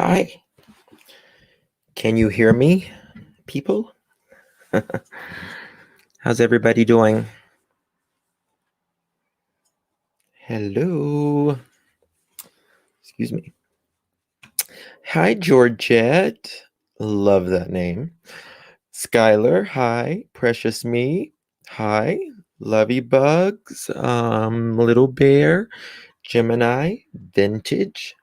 Hi. Can you hear me, people? How's everybody doing? Hello. Excuse me. Hi, Georgette. Love that name. Skylar, hi. Precious Me, hi. Lovey Bugs, Little Bear, Gemini, Vintage.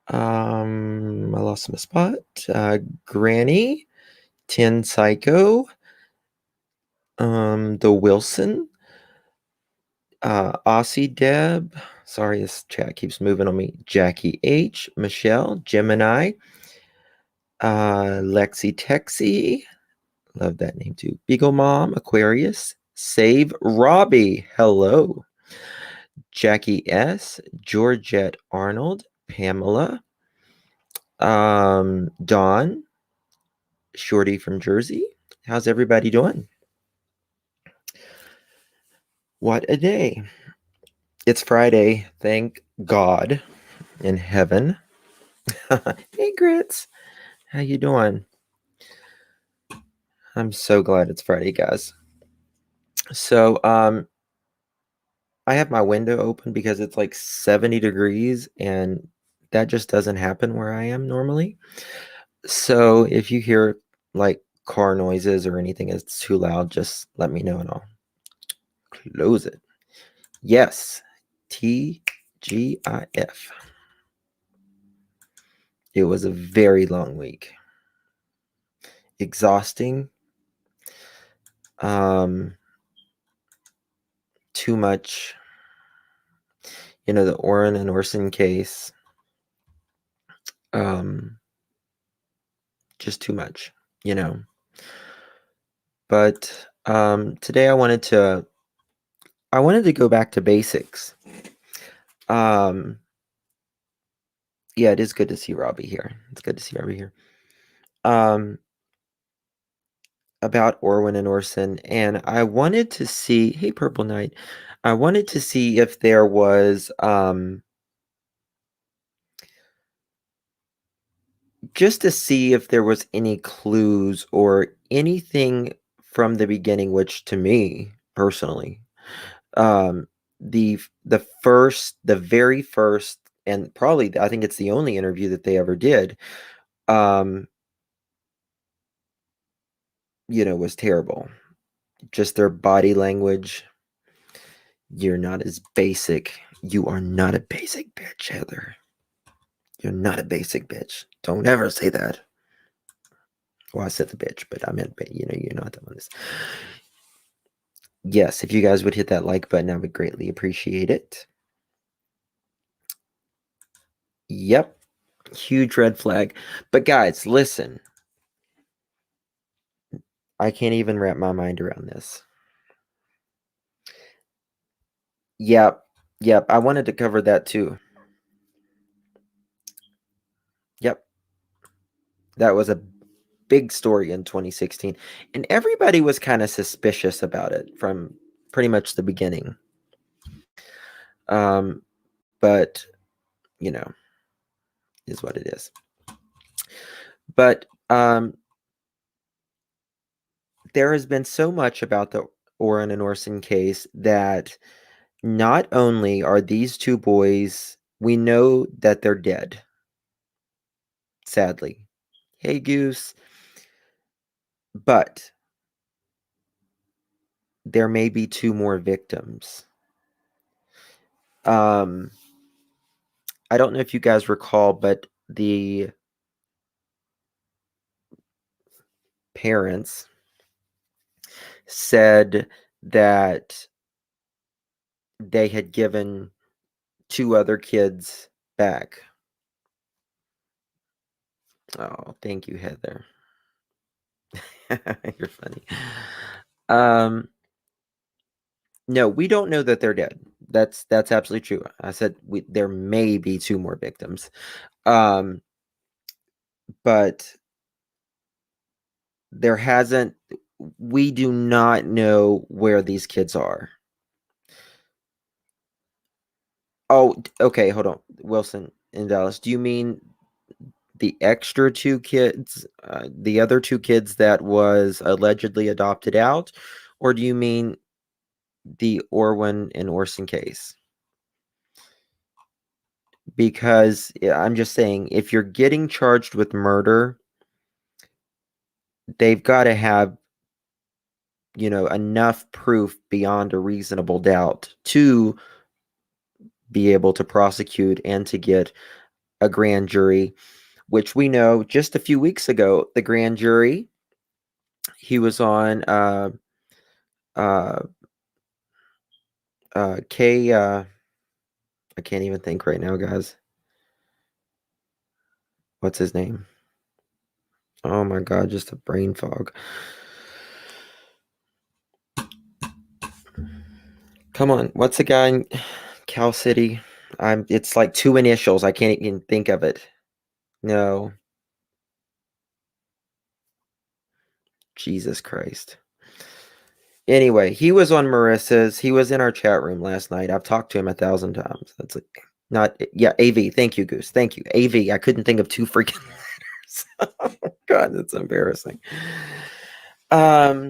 I lost my spot. Granny, Tin Psycho, the Wilson, Aussie Deb. Sorry, this chat keeps moving on me. Jackie H, Michelle, Gemini, Lexi Texie. Love that name too. Beagle Mom, Aquarius, Save Robbie. Hello. Jackie S, Georgette Arnold, Pamela, Dawn, Shorty from Jersey. How's everybody doing? What a day. It's Friday, thank God in heaven. Hey, Grits. How you doing? I'm so glad it's Friday, guys. So, I have my window open because it's like 70 degrees and that just doesn't happen where I am normally. So if you hear like car noises or anything that's too loud, just let me know and I'll close it. Yes, TGIF. It was a very long week. Exhausting. Too much. You know, the Orrin and Orson case. Just too much, you know. But today I wanted to go back to basics. Yeah, it is good to see Robbie here. It's good to see Robbie here. About Orwin and Orson, and I wanted to see, hey Purple Knight, I wanted to see if there was just to see if there was any clues or anything from the beginning, which to me personally, the very first, and probably I think it's the only interview that they ever did, you know, was terrible. Just their body language. You're not as basic. You are not a basic bitch, Heather. You're not a basic bitch. Don't ever say that. Well, I said the bitch, but I meant, you know what that one is. Yes, if you guys would hit that like button, I would greatly appreciate it. Yep. Huge red flag. But guys, listen. I can't even wrap my mind around this. Yep. I wanted to cover that too. Yep. That was a big story in 2016. And everybody was kind of suspicious about it from pretty much the beginning. But, you know, is what it is. But there has been so much about the Orrin and Orson case that not only are these two boys, we know that they're dead. Sadly. Hey, Goose. But there may be two more victims. I don't know if you guys recall, but the parents said that they had given two other kids back. Oh, thank you, Heather. You're funny. No, we don't know that they're dead. That's absolutely true. I said there may be two more victims. But there hasn't, we do not know where these kids are. Oh, okay, hold on. Wilson in Dallas. Do you mean the extra two kids, the other two kids that was allegedly adopted out, or do you mean the Orwin and Orson case? Because I'm just saying, if you're getting charged with murder, they've got to have, enough proof beyond a reasonable doubt to be able to prosecute and to get a grand jury, which we know just a few weeks ago, the grand jury, he was on uh K I can't even think right now, guys. What's his name? Oh my god, just a brain fog. Come on, what's the guy in Cal City? It's like two initials. I can't even think of it. No. Jesus Christ. Anyway, he was on Marissa's. He was in our chat room last night. I've talked to him 1,000 times. That's like not AV. Thank you, Goose. Thank you. AV. I couldn't think of two freaking letters. Oh god, that's embarrassing. AV.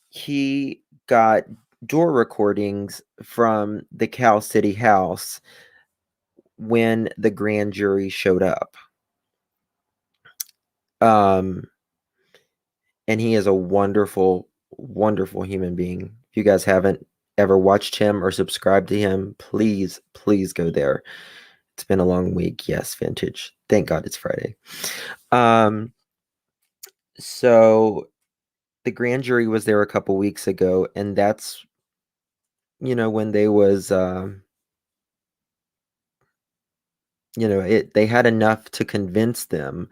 He got door recordings from the Cal City house when the grand jury showed up. And he is a wonderful, wonderful human being. If you guys haven't ever watched him or subscribed to him, please, please go there. It's been a long week. Yes, vintage. Thank God it's Friday. So the grand jury was there a couple weeks ago, and that's, when they was, they had enough to convince them,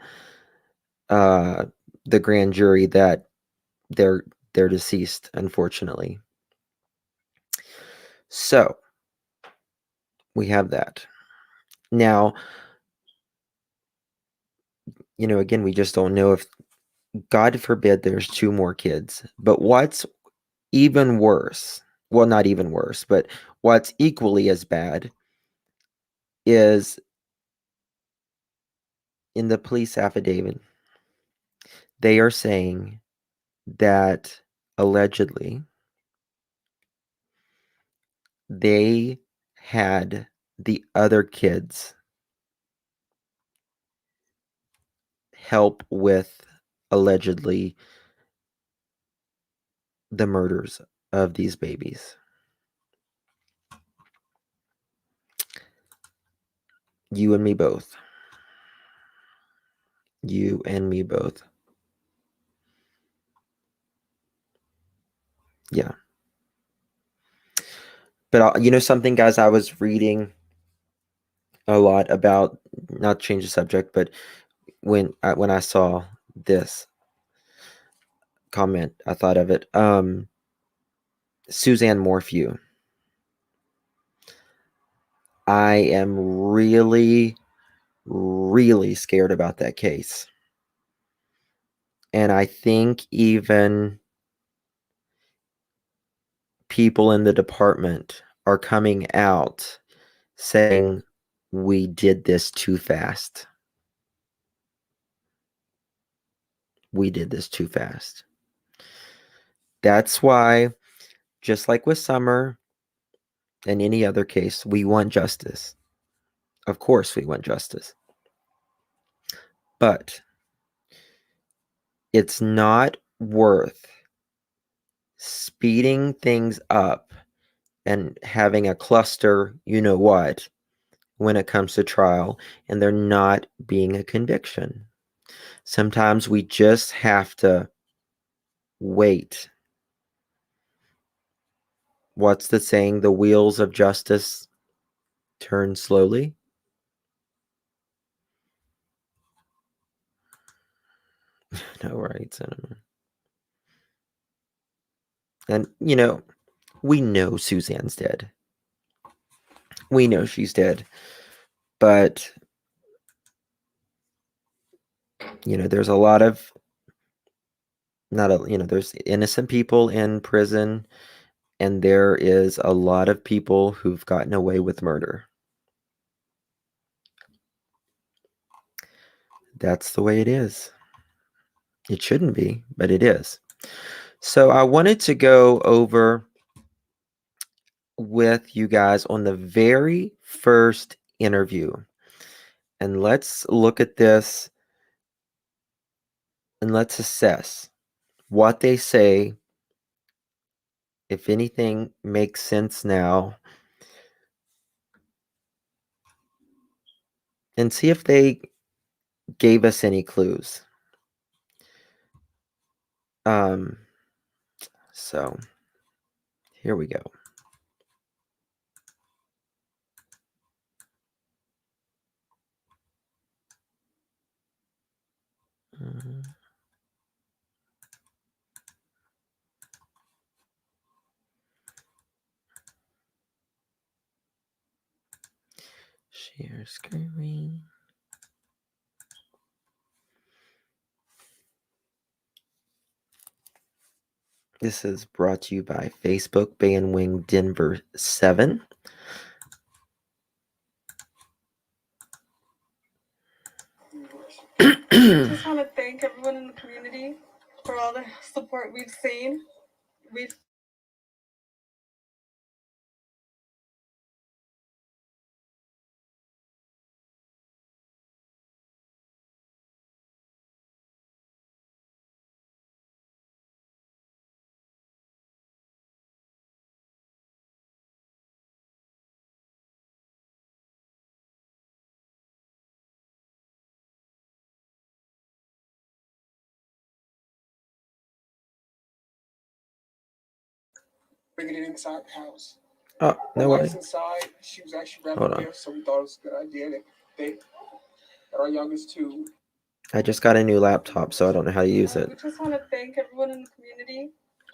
the grand jury, that they're deceased, unfortunately. So we have that. Now, again, we just don't know if, God forbid, there's two more kids. But what's even worse, well, not even worse, but what's equally as bad is in the police affidavit, they are saying that allegedly they had the other kids help with allegedly the murders of these babies. You and me both. You and me both. Yeah. But something, guys, I was reading a lot about, not change the subject, but when I saw this comment, I thought of it. Suzanne Morphew. I am really, really scared about that case. And I think even people in the department are coming out saying we did this too fast. We did this too fast. That's why, just like with Summer and any other case, we want justice. Of course we want justice. But it's not worth speeding things up and having a cluster, when it comes to trial, and there not being a conviction. Sometimes we just have to wait. What's the saying? The wheels of justice turn slowly. No, right, Cinnamon. And, we know Suzanne's dead. We know she's dead. But, there's a lot of, there's innocent people in prison, and there is a lot of people who've gotten away with murder. That's the way it is. It shouldn't be, but it is. So I wanted to go over with you guys on the very first interview. And let's look at this and let's assess what they say, if anything makes sense now, and see if they gave us any clues. So here we go. Share screen. This is brought to you by Facebook Bandwing Denver 7. I just want to thank everyone in the community for all the support we've seen. We've bringing it inside the house. Oh, My no wife's way. inside. She was actually Hold wrapping on. gifts, so we thought it was a good idea that our youngest two. I just got a new laptop, so I don't know how to use it. We just want to thank everyone in the community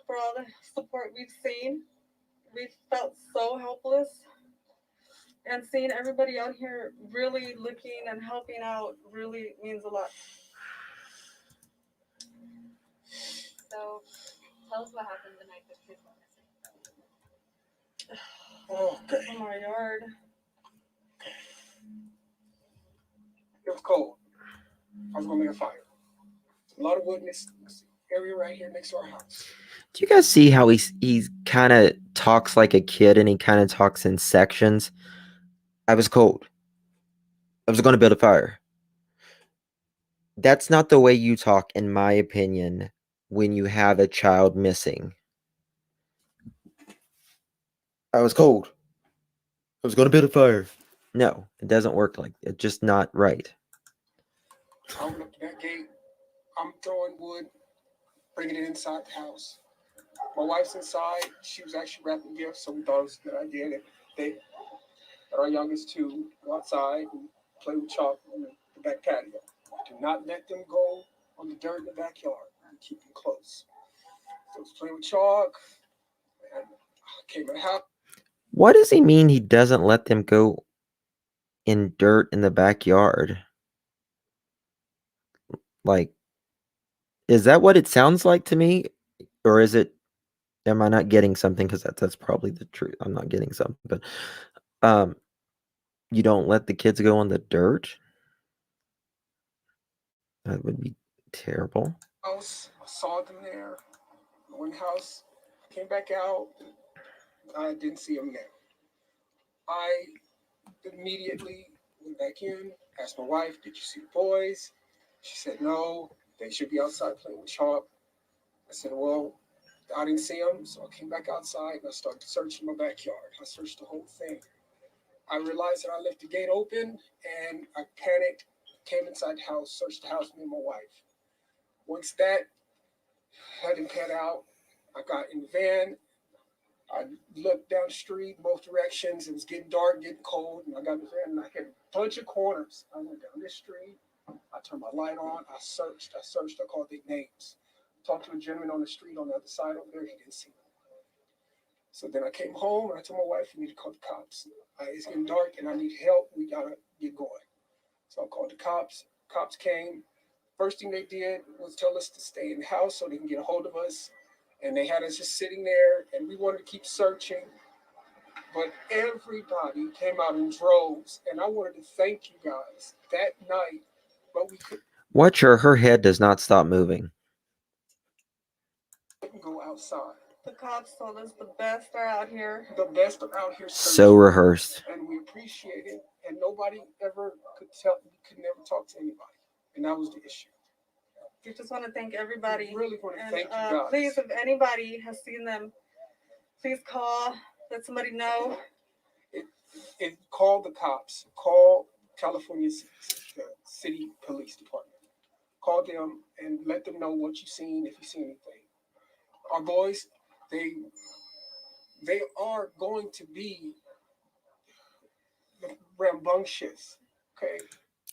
for all the support we've seen. We felt so helpless, and seeing everybody out here really looking and helping out really means a lot. So, tell us what happened the night the kids went missing. Oh, okay. From our yard. It was cold. I was gonna make a fire. A lot of wood in this area right here next to our house. Do you guys see how he's kind of talks like a kid, and he kind of talks in sections? I was cold. I was going to build a fire. That's not the way you talk, in my opinion, when you have a child missing. I was cold. I was going to build a fire. No, it doesn't work like that. It's just not right. I went up to that gate. I'm throwing wood, bringing it inside the house. My wife's inside. She was actually wrapping gifts, so we thought it was a good idea that our youngest two go outside and play with chalk on the back patio. Do not let them go on the dirt in the backyard. Keep them close. So I was playing with chalk, and I came in the house. What does he mean he doesn't let them go in dirt in the backyard? Like, is that what it sounds like to me? Or is it, am I not getting something? Because that's probably the truth. I'm not getting something. But you don't let the kids go on the dirt? That would be terrible. I saw them there. I went in the house, came back out. I didn't see them there. I immediately went back in, asked my wife, "Did you see the boys?" She said, "No, they should be outside playing with chalk." I said, "Well, I didn't see them." So I came back outside and I started searching my backyard. I searched the whole thing. I realized that I left the gate open and I panicked, came inside the house, searched the house, me and my wife. Once that didn't pan out, I got in the van. I looked down the street, both directions. It was getting dark, getting cold, and I got in the van and I hit a bunch of corners. I went down this street. I turned my light on. I searched. I called their names. Talked to a gentleman on the street on the other side over there. He didn't see me. So then I came home and I told my wife, "We need to call the cops. It's getting dark and I need help. We gotta get going." So I called the cops. Cops came. First thing they did was tell us to stay in the house so they can get a hold of us. And they had us just sitting there, and we wanted to keep searching. But everybody came out in droves, and I wanted to thank you guys that night. But we could. Watch her. Her head does not stop moving. Didn't go outside. The cops told us the best are out here. The best are out here So searching, rehearsed. and we appreciate it. And nobody ever could never talk to anybody, and that was the issue. We just want to thank everybody. We really want to And thank you guys. please, if anybody has seen them, please call. Let somebody know. It call the cops. Call California City Police Department. Call them and let them know what you've seen, if you see anything. Our boys, they are going to be rambunctious. Okay.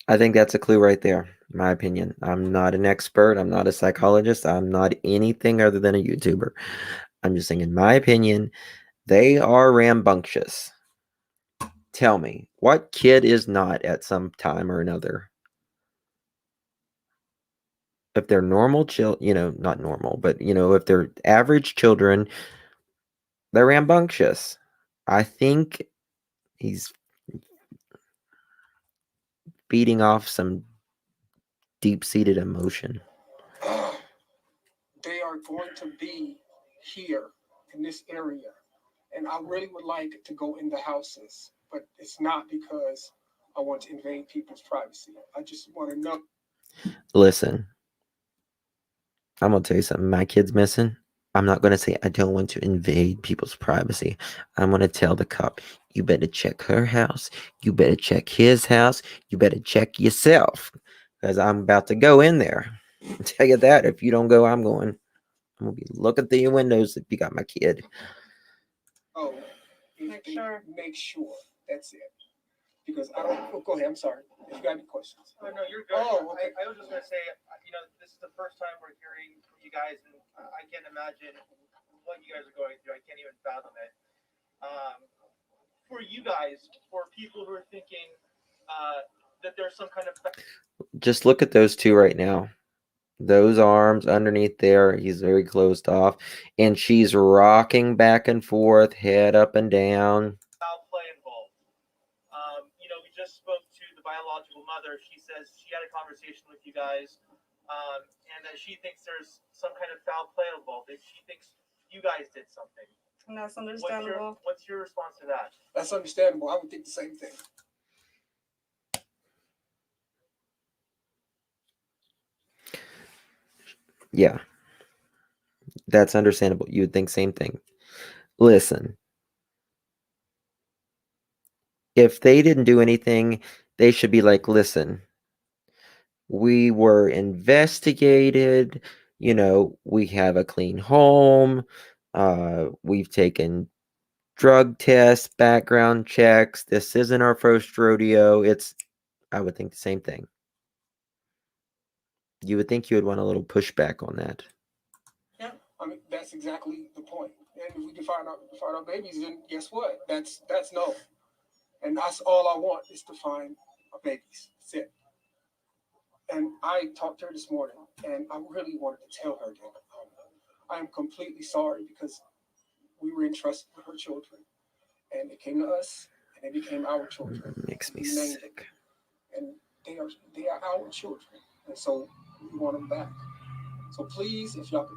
I think that's a clue right there, in my opinion. I'm not an expert. I'm not a psychologist. I'm not anything other than a YouTuber. I'm just saying, in my opinion, they are rambunctious. Tell me, what kid is not at some time or another? If they're normal not normal, but if they're average children, they're rambunctious. I think he's feeding off some deep-seated emotion. They are going to be here in this area, and I really would like to go in the houses, but it's not because I want to invade people's privacy. I just want to know. Listen, I'm gonna tell you something. My kid's missing. I'm not gonna say I don't want to invade people's privacy. I'm gonna tell the cop, you better check her house. You better check his house. You better check yourself, because I'm about to go in there. I'll tell you that. If you don't go, I'm going. I'm gonna be looking through your windows if you got my kid. Oh, Make sure. Make sure. That's it. Because I don't. Oh, go ahead. I'm sorry. If you got any questions. Oh, no, you're good. Oh, okay. I was just going to say, this is the first time we're hearing from you guys, and I can't imagine what you guys are going through. I can't even fathom it. For you guys, for people who are thinking that there's some kind of... Just look at those two right now. Those arms underneath there, he's very closed off. And she's rocking back and forth, head up and down. Foul play involved. We just spoke to the biological mother. She says she had a conversation with you guys, and that she thinks there's some kind of foul play involved. That she thinks you guys did something. And that's understandable. What's your response to that? That's understandable. I would think the same thing. Yeah. That's understandable. You would think same thing. Listen. If they didn't do anything, they should be like, listen, we were investigated. We have a clean home. We've taken drug tests, background checks. This isn't our first rodeo. I would think the same thing. You would think you would want a little pushback on that. Yeah, I mean that's exactly the point. And if we can find our babies, then guess what? That's no. And that's all I want is to find our babies. That's it. And I talked to her this morning, and I really wanted to tell her that I am completely sorry because we were entrusted with her children, and it came to us, and it became our children. Makes me We named sick. them. And they are our children, and so we want them back. So please, if y'all could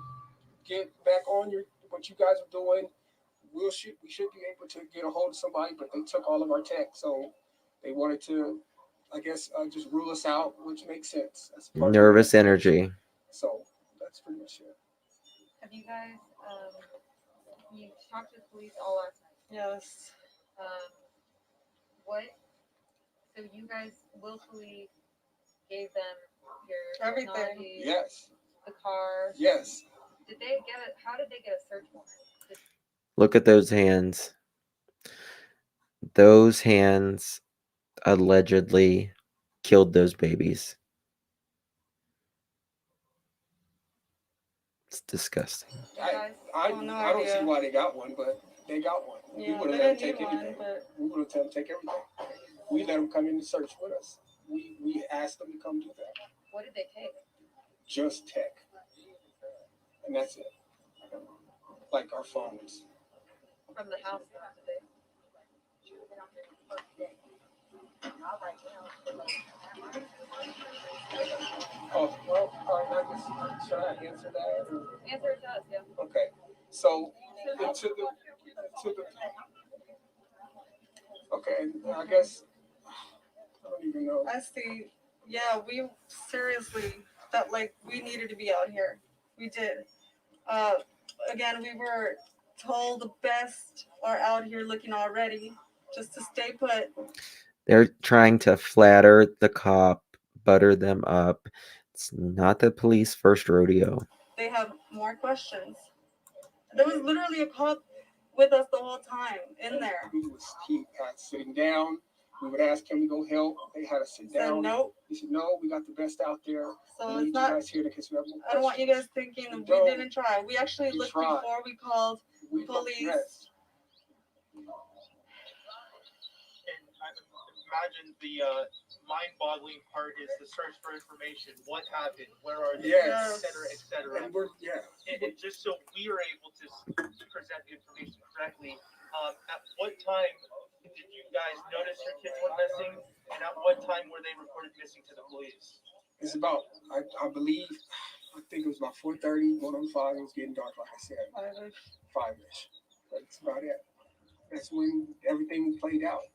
get back on what you guys are doing, we should be able to get a hold of somebody, but they took all of our tech, so they wanted to, I guess, just rule us out, which makes sense. That's part of the Nervous investigation. energy. So that's pretty much it. Have you guys, you talked to the police all last night? Yes. So you guys willfully gave them your Everything. technology, Yes. the car. Yes. How did they get a search warrant? Look at those hands. Those hands allegedly killed those babies. It's disgusting. I Oh, no don't see idea. why they got one, but they got one. Yeah, we would they have let them didn't take need one, everything. but We would have let them take everything. We let them come in and search with us. We asked them to come do that. What did they take? Just tech. And that's it. Like our phones. From the house? Did they? Oh, well, I guess, should I answer that? Or? Answer it to us, yeah. Okay. So, into the, okay, I guess, I don't even know. I see. Yeah, we seriously felt like we needed to be out here. We did. Uh, again, we were told the best are out here looking already, just to stay put. They're trying to flatter the cop, butter them up. It's not the police first rodeo. They have more questions. There was literally a cop with us the whole time in there. He had sitting down. We would ask him to go help. They had us sit Said down. nope. He said, "No, we got the best out there. So We it's need not. you guys here in case we have more I don't want you questions." guys thinking We we don't. didn't try. We actually We looked tried. before we called We police. yes. And I imagine the mind-boggling part is the search for information. What happened? Where are they? Yes. Et cetera, et cetera. And we're And just so we are able to present the information correctly, at what time did you guys notice your kids went missing? And at what time were they reported missing to the police? It's about I believe I think it was about 4:30, going on 5. It was getting dark, like I said, 5ish. That's about it. That's when everything played out.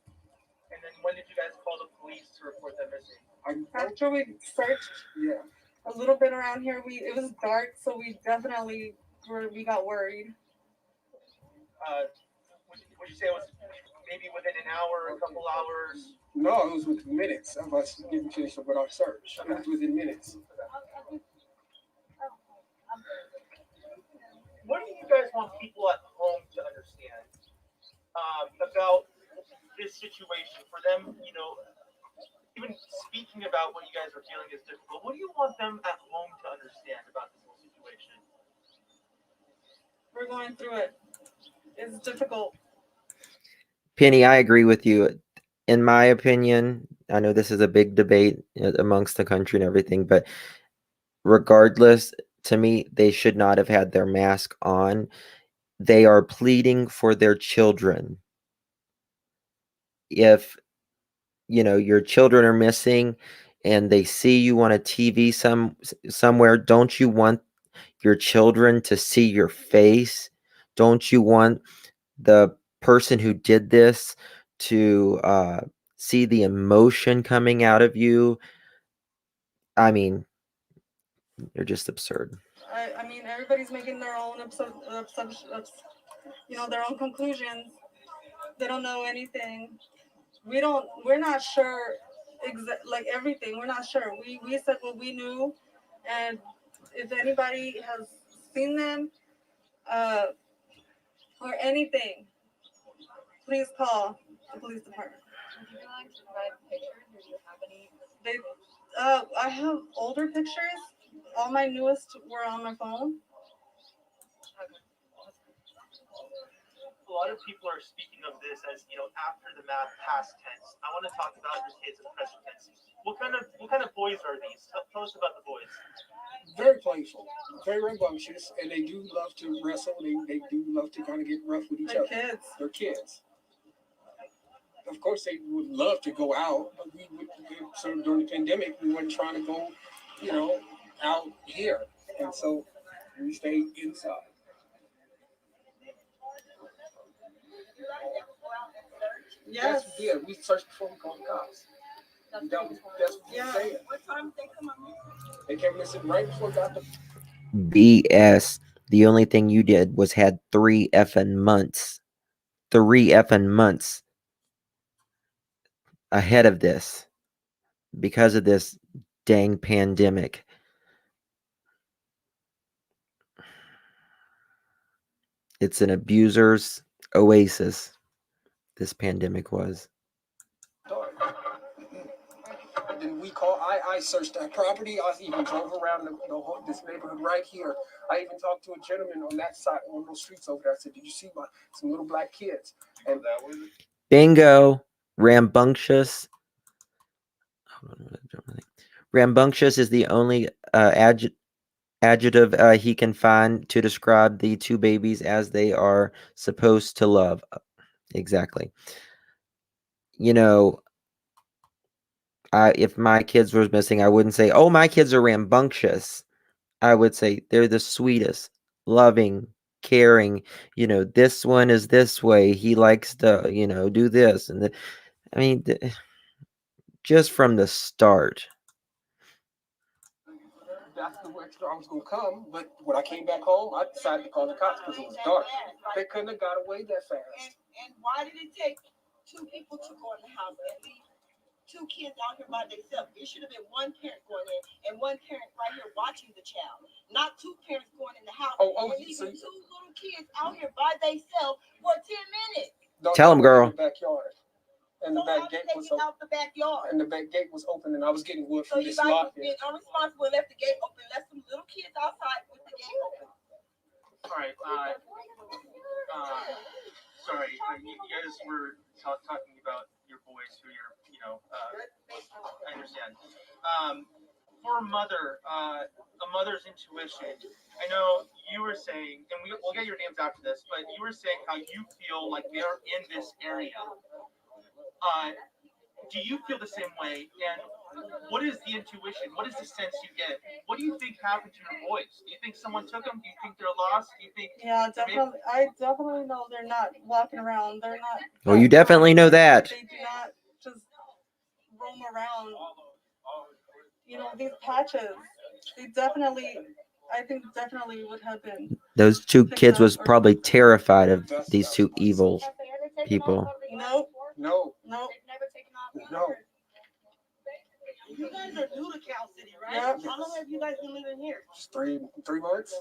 And then when did you guys call the police to report them missing? After we searched Yeah. a little bit around here, it was dark, so we definitely we got worried. Would you say it was maybe within an hour, a couple hours? No, it was within minutes of us getting finished with our search. It was within minutes. What do you guys want people at home to understand about this situation? For them, even speaking about what you guys are feeling is difficult. What do you want them at home to understand about this whole situation? We're going through it. It's difficult. Penny, I agree with you. In my opinion, I know this is a big debate amongst the country and everything, but regardless, to me, they should not have had their mask on. They are pleading for their children. If, your children are missing and they see you on a TV somewhere, don't you want your children to see your face? Don't you want the person who did this to see the emotion coming out of you? I mean, you're just absurd. I mean, everybody's making their own their own conclusions. They don't know anything. We're not sure like everything. We're not sure. We said what we knew, and if anybody has seen them or anything, please call the police department. Would you be willing to provide pictures, or do you have any? I have older pictures. All my newest were on my phone. A lot of people are speaking of this as after the math past tense. I want to talk about your kids in present tense. What kind of boys are these? Tell us about the boys. Very playful, very rambunctious, and they do love to wrestle. They do love to kind of get rough with each other. Kids. They're kids. Of course, they would love to go out, but so during the pandemic, we weren't trying to go, out here, and so we stayed inside. Yes. Yes, we did. We searched before we called the cops. That's what Yeah. saying. What time did they come up? They came missing right before we got the BS. The only thing you did was had 3 effing months. 3 effing months ahead of this because of this dang pandemic. It's an abuser's oasis. This pandemic was. And then we call. I searched that property. I even drove around this neighborhood right here. I even talked to a gentleman on that side, on those streets over there. I said, "Did you see some little black kids?" And that was Bingo. Rambunctious. Rambunctious is the only adjective he can find to describe the 2 babies as they are supposed to love. Exactly. if my kids were missing, I wouldn't say, "Oh, my kids are rambunctious." I would say they're the sweetest, loving, caring. This one is this way. He likes to, do this and I mean, just from the start. That's the way I was gonna come, but when I came back home, I decided to call the cops because it was dark. They couldn't have got away that fast. And why did it take two people to go in the house and leave two kids out here by themselves? It should have been one parent going in and one parent right here watching the child, not two parents going in the house and leaving two little kids out here by themselves for 10 minutes. Tell them, girl. In the backyard. And the back gate was open. Out the backyard. And the back gate was open, and I was getting wood from So this you lot guys here. been unresponsible and left the gate open, left some little kids outside with the gate open. All right. Sorry, you guys were talking about your boys who you're, I understand. For a mother, a mother's intuition. I know you were saying, and we'll get your names after this, but you were saying how you feel like they're in this area. Do you feel the same way? And what is the intuition? What is the sense you get? What do you think happened to your boys? Do you think someone took them? Do you think they're lost? Do you think? Yeah, definitely. I definitely know they're not walking around. They're not. Well, you definitely know that. They do not just roam around. These patches. They definitely. I think definitely would have been. Those two kids was probably terrified of these two evil people. Nope. No. Nope. No. You guys are new to Cal City, right? Yep. How long have you guys been living here? Just 3 months.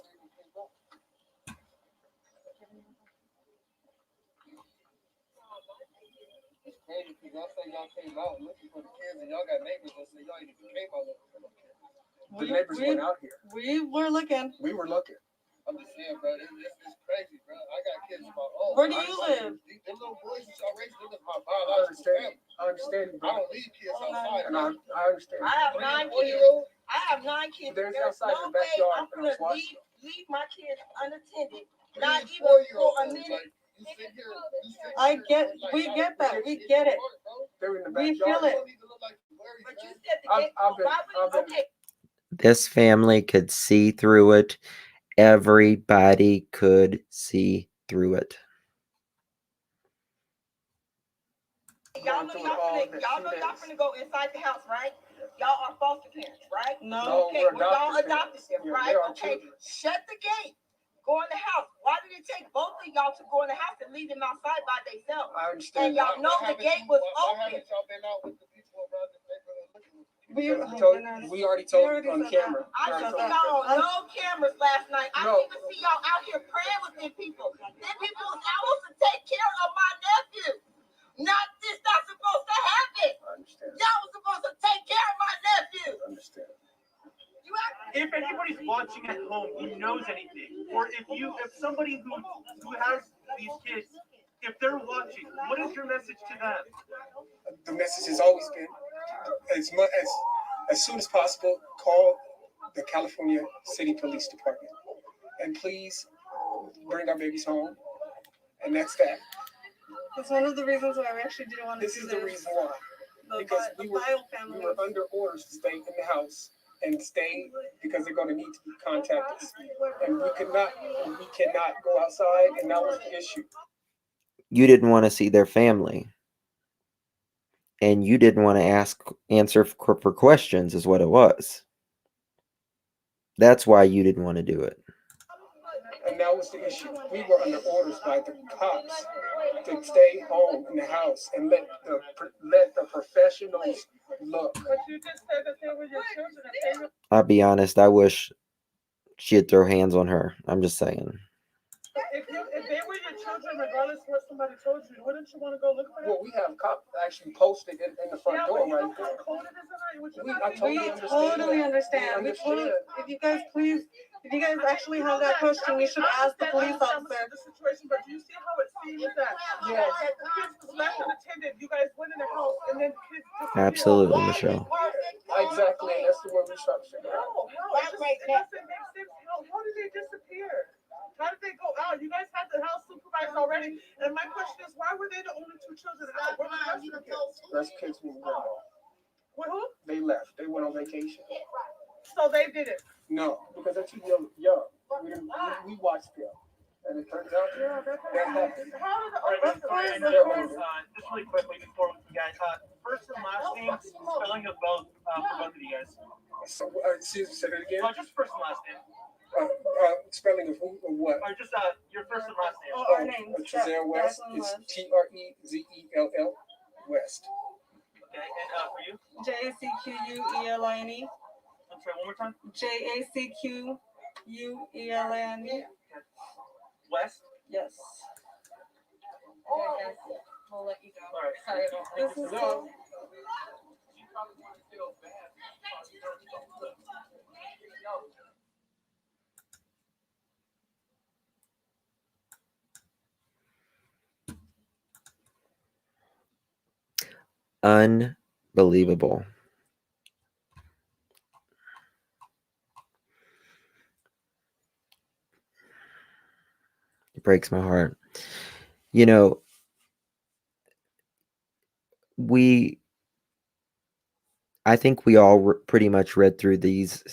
It's crazy because y'all say y'all came out looking for the kids, and y'all got neighbors that say y'all even came out looking for them kids. The neighbors went out here. We were looking. We were looking. I'm just saying, bro, it's crazy, bro. I got kids of my own. Where do you live? Them little boys that y'all raised, them is my biological family. I understand, bro. I don't leave kids outside. And I understand. I have 9 kids. I have 9 kids. There's There's outside no in the way backyard, I'm and I was gonna watching. leave my kids unattended. Not even for a minute. We get that. We get it. They're in the We backyard. feel it. But you said the gate. Okay. This family could see through it. Everybody could see through it. Y'all know y'all finna go inside the house, right? Y'all are foster parents, right? No. Okay, y'all adopted them, Yeah, right? they are Okay, children. shut the gate. Go in the house. Why did it take both of y'all to go in the house and leave them outside by themselves? I understand. And y'all know the gate was open. y'all been out with the people around the neighborhood looking? We already told already on said camera. I didn't see y'all on no cameras last night. I No. didn't even see y'all out here praying with them people. Them people was supposed to take care of my nephew. Not supposed to happen. I understand. Y'all was supposed to take care of my nephew. I understand. If anybody's watching at home who knows anything, or if somebody who has these kids, if they're watching, what is your message to them? The message has always been as soon as possible, call the California City Police Department, and please bring our babies home. And that's that. That's one of the reasons why we actually didn't want to This do is this. the reason why. Because the we were family. under orders to stay in the house and stay because they're going to need to contact us, and we cannot go outside, and that was the issue. You didn't want to see their family, and you didn't want to answer for questions, is what it was. That's why you didn't want to do it. And that was the issue. We were under orders by the cops to stay home in the house and let the professionals look. But you just said that they were your children. I'll be honest, I wish she'd throw hands on her. I'm just saying. If they were your children, regardless of what somebody told you, wouldn't you want to go look for them? Well, we have cops actually posted in the front door right there. I totally understand. If you guys actually have that question, we should ask the police officer. The situation, but do you see how it seems that Yes. the kids was left unattended? You guys went in the house and then kids disappeared. Absolutely, Michelle. Exactly, and that's the one we try to figure out. No, it doesn't make sense. How did they disappear? How did they go out? You guys had the house supervised already, and my question is, why were they the only 2 children out? Where was the rest of the kids? That's kids we know. With who? They left. They went on vacation. So they did it. No, because they're too young. We watched them. And it turns out that happened. How did the All right, Orson guys, Orson- just really quickly before we guys, first and last name, spelling of both, for both of you guys. So, Susan, say that again. Just first and last name. Spelling of who or what? Or just your first and last name. Oh, our names. Cincere West. Jacqueline It's West. Trezell West. Okay, and for you? JACQUELINE. I'm sorry, one more time. JACQUELINE. West. Yes. Okay, guys, we'll let you go. All right. Sorry about that. This is so. Unbelievable. It breaks my heart. You know, I think we all pretty much read through these.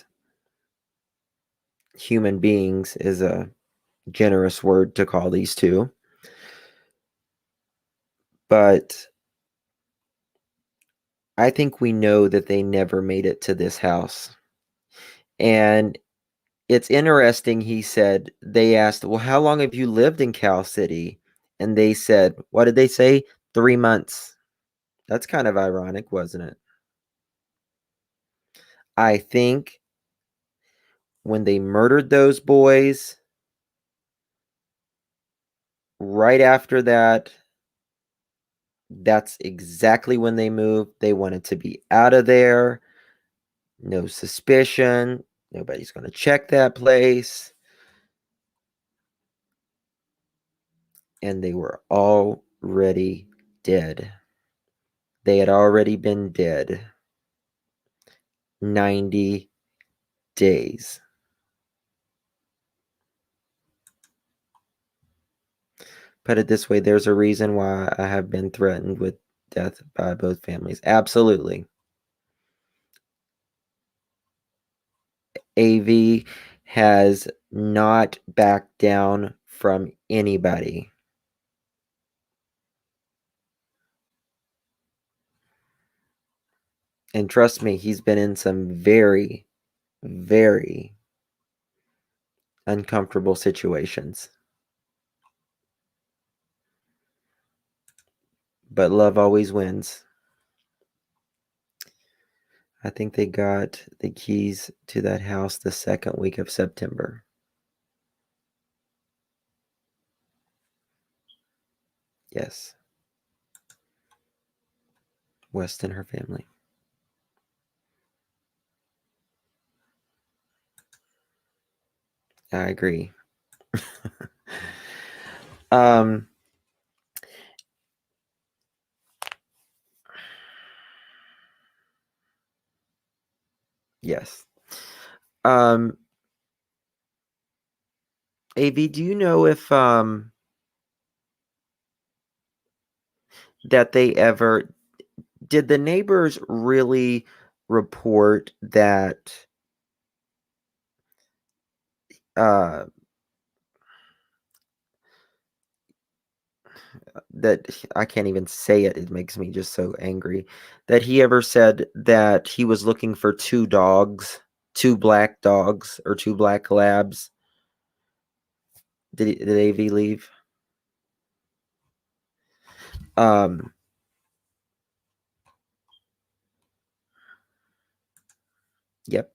Human beings is a generous word to call these two. But I think we know that they never made it to this house. And it's interesting, he said, they asked, well, how long have you lived in Cal City? And they said, what did they say? 3 months. That's kind of ironic, wasn't it? I think when they murdered those boys, right after that, that's exactly when they moved. They wanted to be out of there. No suspicion. Nobody's going to check that place. And they were already dead. They had already been dead 90 days. Put it this way, there's a reason why I have been threatened with death by both families. Absolutely. AV has not backed down from anybody. And trust me, he's been in some very, very uncomfortable situations. But love always wins. I think they got the keys to that house the second week of September. Yes. West and her family. I agree. Yes. AV, do you know if that they ever did the neighbors really report that that I can't even say it. It makes me just so angry that he ever said that he was looking for 2 dogs, 2 black dogs or 2 black labs. Did AV leave? Yep.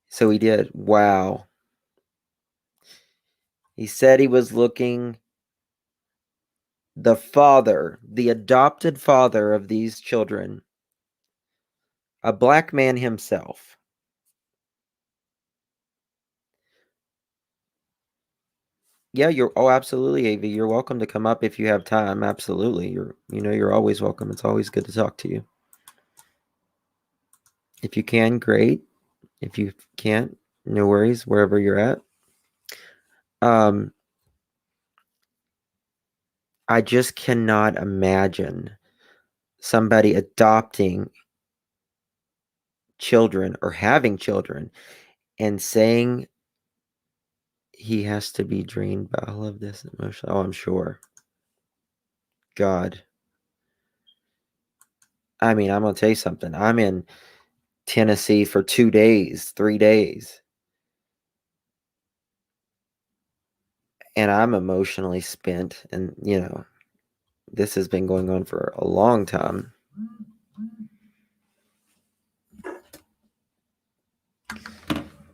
So he did. Wow. He said he was looking the father, the adopted father of these children, a black man himself. Yeah, absolutely, AV. You're welcome to come up if you have time. Absolutely. You're always welcome. It's always good to talk to you. If you can, great. If you can't, no worries, wherever you're at. I just cannot imagine somebody adopting children or having children and saying he has to be drained by all of this emotion. Oh, I'm sure. God. I mean, I'm going to tell you something. I'm in Tennessee for 2 days, 3 days. And I'm emotionally spent. And, this has been going on for a long time.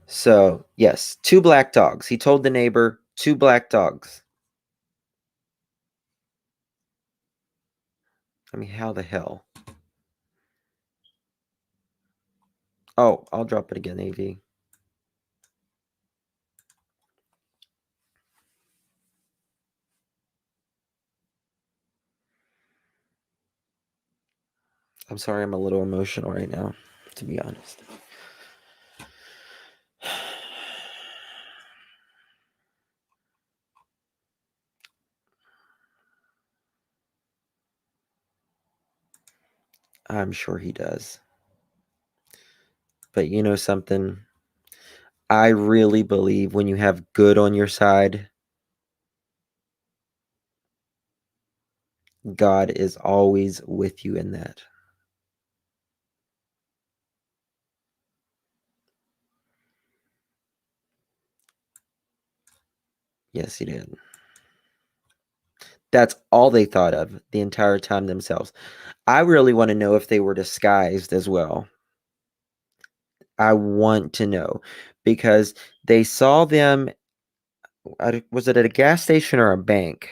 So, yes, 2 black dogs. He told the neighbor, 2 black dogs. I mean, how the hell? Oh, I'll drop it again, AV. I'm sorry, I'm a little emotional right now, to be honest. I'm sure he does. But you know something? I really believe when you have good on your side, God is always with you in that. Yes, he did. That's all they thought of the entire time themselves. I really want to know if they were disguised as well. I want to know because they saw them. Was it at a gas station or a bank?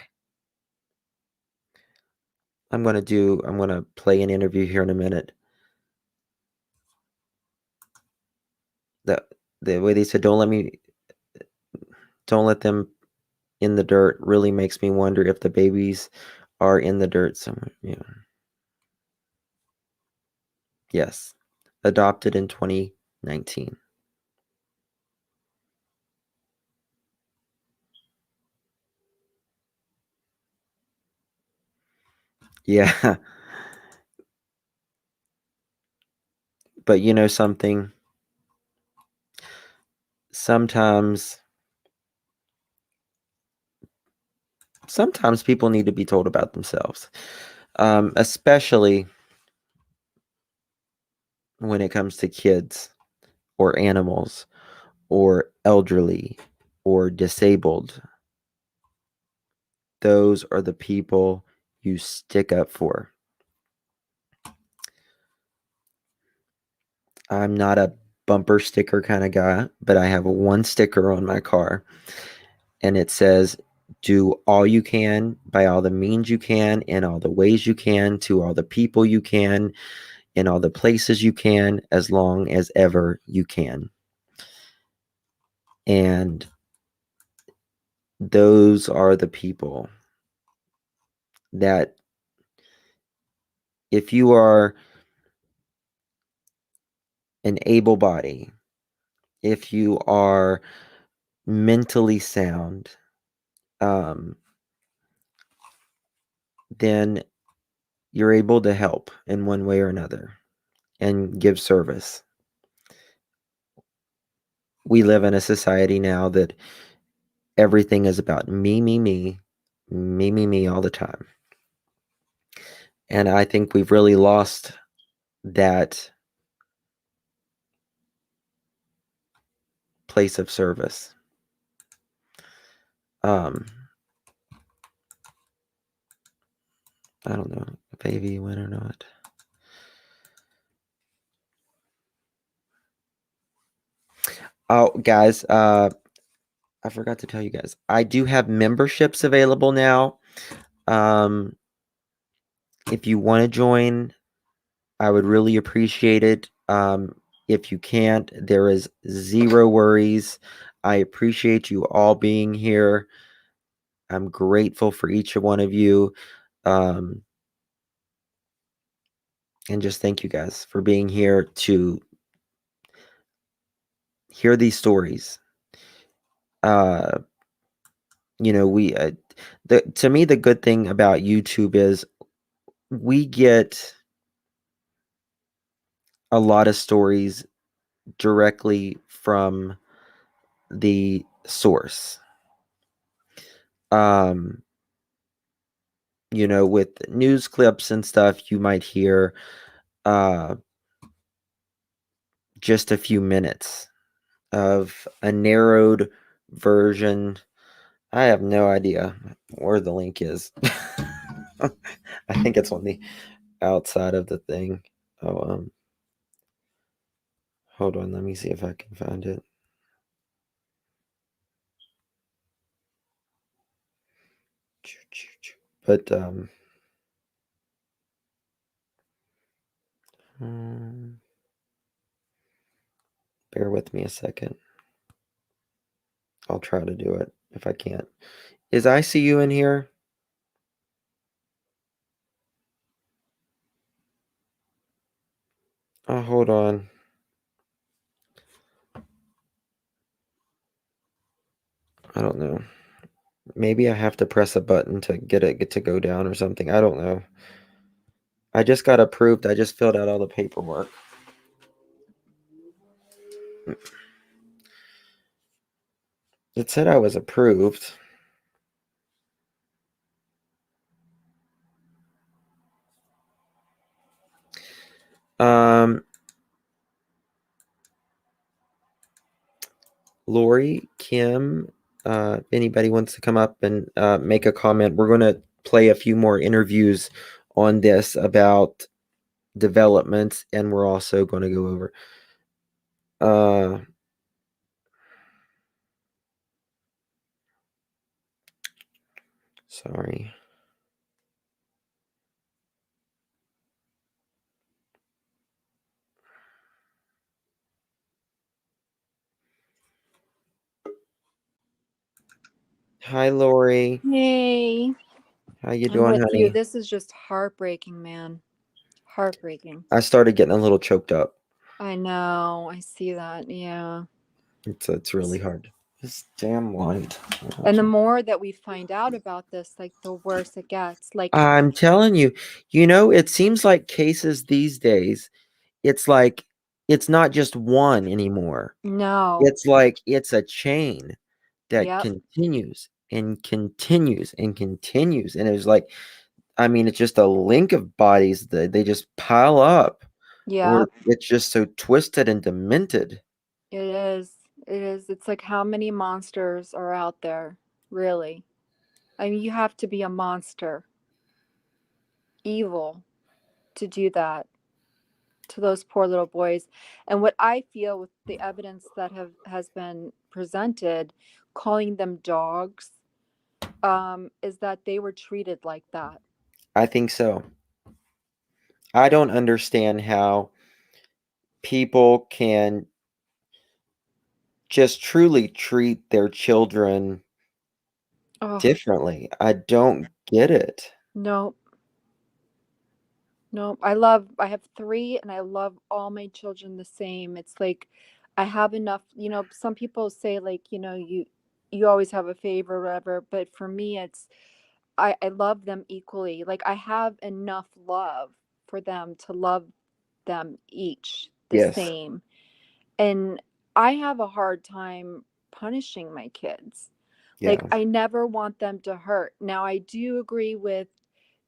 I'm going to play an interview here in a minute. The way they said, don't let them in the dirt really makes me wonder if the babies are in the dirt somewhere. Yeah. Yes. Adopted in 2019. Yeah. But you know something? Sometimes people need to be told about themselves, especially when it comes to kids or animals or elderly or disabled. Those are the people you stick up for. I'm not a bumper sticker kind of guy, but I have one sticker on my car, and it says, do all you can by all the means you can, in all the ways you can, to all the people you can, in all the places you can, as long as ever you can. And those are the people that, if you are an able body, if you are mentally sound, then you're able to help in one way or another and give service. We live in a society now that everything is about me, me, me, me, me, me all the time. And I think we've really lost that place of service. I don't know if AV went or not. Oh, guys, I forgot to tell you guys. I do have memberships available now. If you want to join, I would really appreciate it. If you can't, there is zero worries. I appreciate you all being here. I'm grateful for each one of you. And just thank you guys for being here to hear these stories. We To me, the good thing about YouTube is we get a lot of stories directly from the source. With news clips and stuff, you might hear just a few minutes of a narrowed version. I have no idea where the link is. I think it's on the outside of the thing. Hold on, let me see if I can find it. But bear with me a second. I'll try to do it if I can't. Is ICU in here? Oh, hold on. I don't know. Maybe I have to press a button to get to go down or something. I don't know. I just got approved. I just filled out all the paperwork. It said I was approved. Lori, Kim, if anybody wants to come up and make a comment, we're going to play a few more interviews on this about developments, and we're also going to go over. Sorry. Hi, Lori. Hey, How you I'm doing, with you. honey? This is just heartbreaking, man. Heartbreaking. I started getting a little choked up. I know. I see that. Yeah. It's really hard. This damn light. And the more that we find out about this, like the worse it gets. Like, I'm telling you, it seems like cases these days, it's like it's not just one anymore. no. It's like it's a chain that Yep. continues and continues and continues. And it's like, it's just a link of bodies that they just pile up, or Yep. it's just so twisted and demented. It is. It is. It's like how many monsters are out there, really? I mean, you have to be a monster, evil, to do that to those poor little boys. And what I feel with the evidence that has been presented, calling them dogs, is that they were treated like that. I think so. I don't understand how people can just truly treat their children Oh, differently. I don't get it. no, no. I have three and I love all my children the same. It's like I have enough, some people say like, you always have a favorite or whatever, but for me it's I love them equally. Like I have enough love for them to love them each the Yes. same. And I have a hard time punishing my kids. Like, Yeah. I never want them to hurt. Now, I do agree with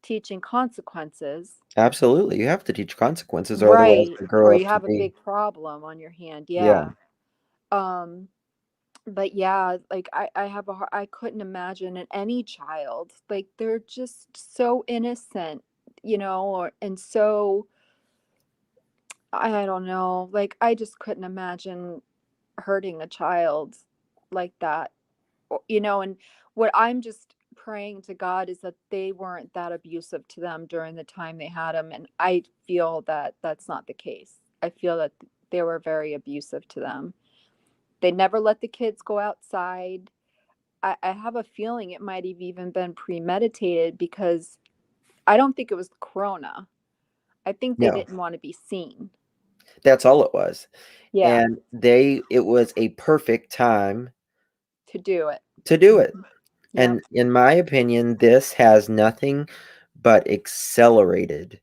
teaching consequences. Absolutely. You have to teach consequences, or otherwise Right. they Or grow up you to have a be. big problem on your hand. Yeah. Yeah. Um, but yeah, like I have I couldn't imagine any child. Like they're just so innocent, and so I don't know. Like I just couldn't imagine hurting a child like that. And what I'm just praying to God is that they weren't that abusive to them during the time they had them, and I feel that that's not the case. I feel that they were very abusive to them. They never let the kids go outside. I have a feeling it might have even been premeditated because I don't think it was corona. I think they No, didn't want to be seen. that's all it was. Yeah, And it was a perfect time to do it. to do it. Yep. And in my opinion, this has nothing but accelerated.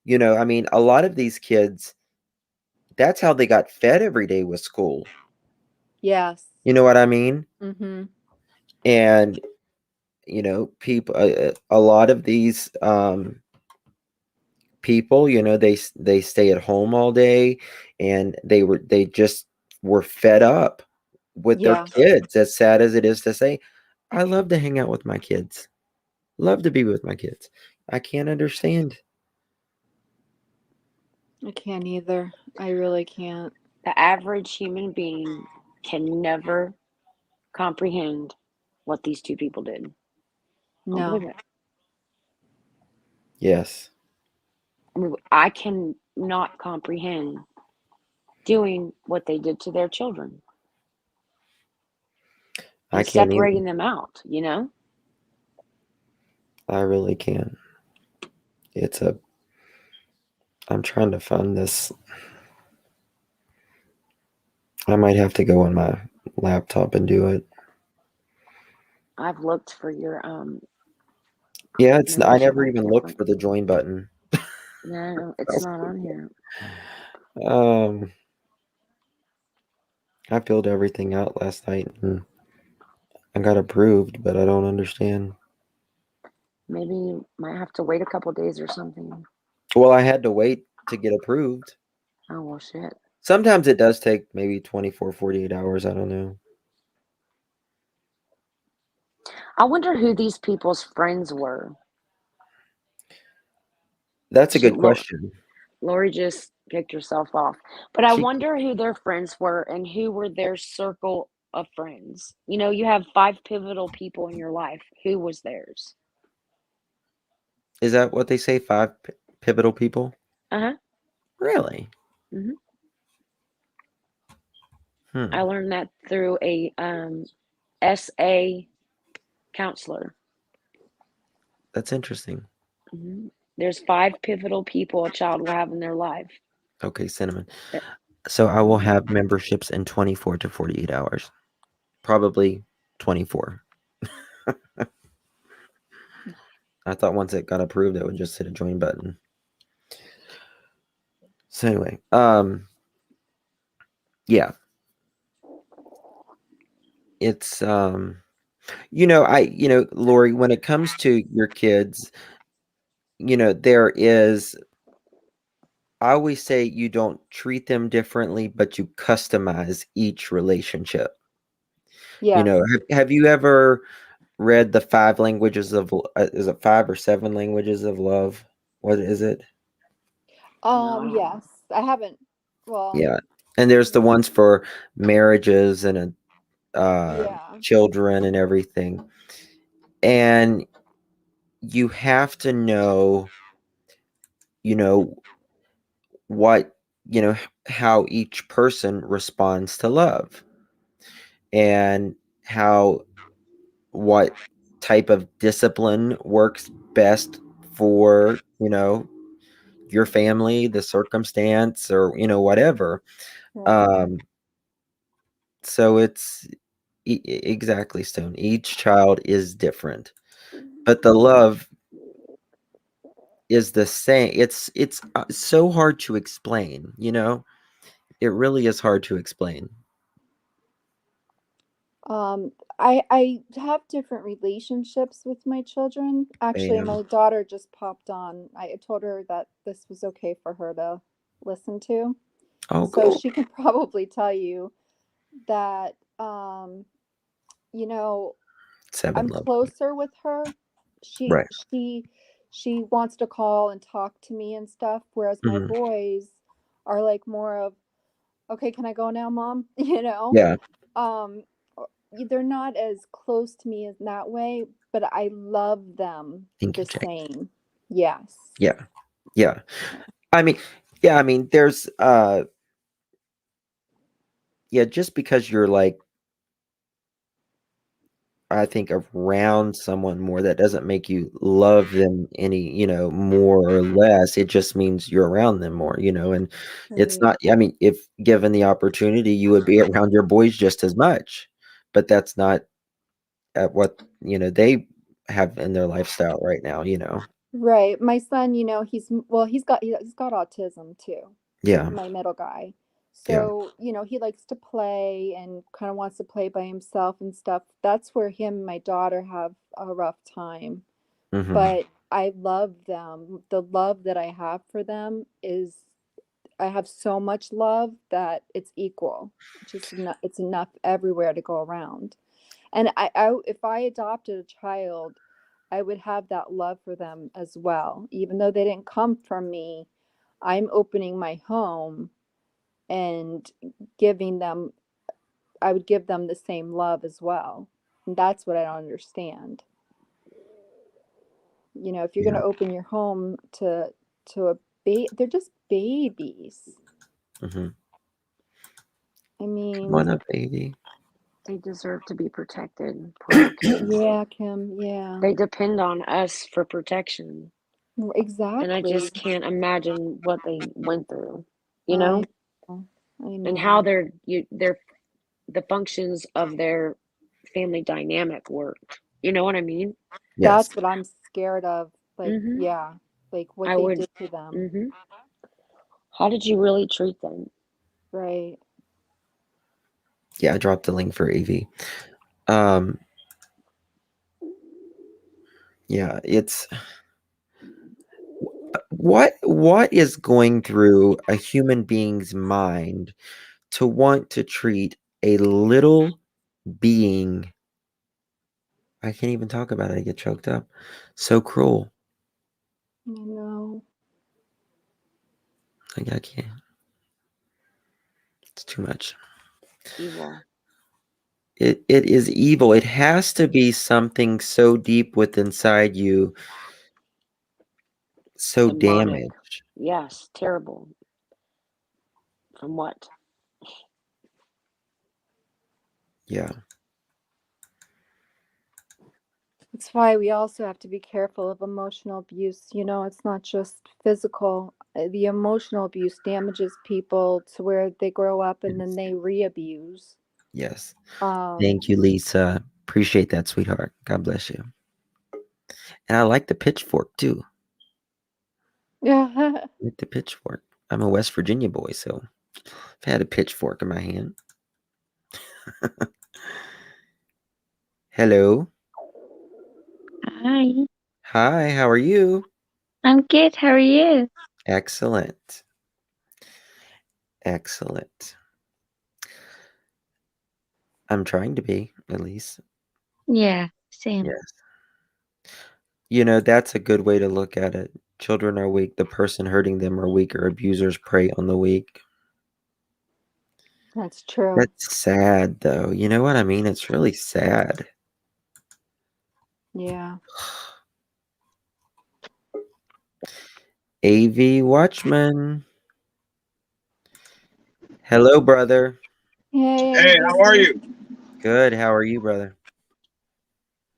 You know, I mean, a lot of these kids, that's how they got fed every day with school. Yes. You know what I mean? Mm-hmm. And you know, people, a lot of these people, you know, they stay at home all day, and they just were fed up with their Yeah. kids. As sad as it is to say, I love to hang out with my kids. Love to be with my kids. I can't understand. I can't either. I really can't. The average human being can never comprehend what these two people did. Don't No. believe it. Yes, I mean, I can not comprehend doing what they did to their children I and can't separating either. them out, you know? I really can't. It's a. I'm trying to find this. I might have to go on my laptop and do it. I've looked for your Yeah, it's. I membership never at even looked different. for the join button. No, it's not on here. Um, I filled everything out last night and I got approved, but I don't understand. Maybe you might have to wait a couple days or something. Well, I had to wait to get approved. Oh well, shit. Sometimes it does take maybe 24, 48 hours. I don't know. I wonder who these people's friends were. That's a She, good question. Lori just kicked herself off. But I She wonder who their friends were and who were their circle of friends. You know, you have 5 pivotal people in your life. Who was theirs? is that what they say? 5 pivotal people? Uh-huh. Really? Hmm. I Hmm. learned that through a SA counselor. That's interesting. Hmm. There's 5 pivotal people a child will have in their life. Okay, Cinnamon. That, So I will mhm. have memberships in 24 to 48 hours. Probably 24. I thought once it got approved, it would just hit a join button. So anyway, yeah, it's Lori, when it comes to your kids, there is, I always say you don't treat them differently, but you customize each relationship. Yes. Have you ever read the 5 languages of, is it 5 or 7 languages of love? What is it? No. Yes. I haven't. Well, Yeah. And there's the ones for marriages and yeah. children and everything. And you have to know, you know, what, how each person responds to love, and how, what type of discipline works best for, your family, the circumstance, or, whatever. Right. Um, so it's exactly, Stone. Each child is different, but the love is the same. It's so hard to explain, It really is hard to explain. I have different relationships with my children. Actually, Bam. my daughter just popped on. I told her that this was okay for her to listen to. Oh, So cool. she can probably tell you that you know, 7 I'm love. closer with her. She Right. she she wants to call and talk to me and stuff, whereas my Mhm. boys are like more of, okay, can I go now, mom? Yeah. Um they're not as close to me in that way, but I love them Thank you, the Jay. same. Yes. Yeah. Yeah. I mean, yeah, I mean, there's yeah, just because you're like, I think, around someone more, that doesn't make you love them any, more or less. It just means you're around them more, and it's Right. not, I mean, if given the opportunity, you would be around your boys just as much. but that's not at what they have in their lifestyle right now. Right. My son, he's he's got autism too. Yeah, My middle guy. yeah, So, he likes to play and kind of wants to play by himself and stuff. That's where him and my daughter have a rough time. hmm, But I love them. The love that I have for them is I have so much love that it's equal. It's enough everywhere to go around. And if I adopted a child, I would have that love for them as well. Even though they didn't come from me, I'm opening my home and giving them, I would give them the same love as well. And that's what I don't understand. If you're going yeah. to open your home to they're just babies. Hmm. I Come on mean, up, baby. They deserve to be protected. Poor little kids. yeah, Kim, yeah. They depend on us for protection. And I Exactly. just can't imagine what they went through, you I know, know. I and how know. the functions of their family dynamic worked. You know what I mean? Yes. That's what I'm scared of. Like, Mm-hmm. yeah, like what I they would. did to them. Mm-hmm. How did you really treat them? Right. Yeah, I dropped the link for AV. Um, yeah, it's what is going through a human being's mind to want to treat a little being, I can't even talk about it, I get choked up, so cruel. I know. Like, I can't. It's too much. Evil. It is evil. It has to be something so deep within inside you, so Demonic. damaged. Yes, terrible. From what? Yeah. That's why we also have to be careful of emotional abuse. It's not just physical. The emotional abuse damages people to where they grow up and then Yes. they re-abuse. Yes. Um, Thank you, Lisa. Appreciate that, sweetheart. God bless you. And I like the pitchfork too. yeah. I like the pitchfork. I'm a West Virginia boy, so I've had a pitchfork in my hand. Hello. Hi, Hi, how are you? I'm good. How are you? Excellent. Excellent. I'm trying to be, at least. Yeah, same. Yes. That's a good way to look at it. Children are weak. The person hurting them are weak, or abusers prey on the weak. That's true. That's sad, though. You know what I mean? It's really sad. Yeah. AV Watchman. Hello, brother. Hey, Hey, how are you? Good. How are you, brother?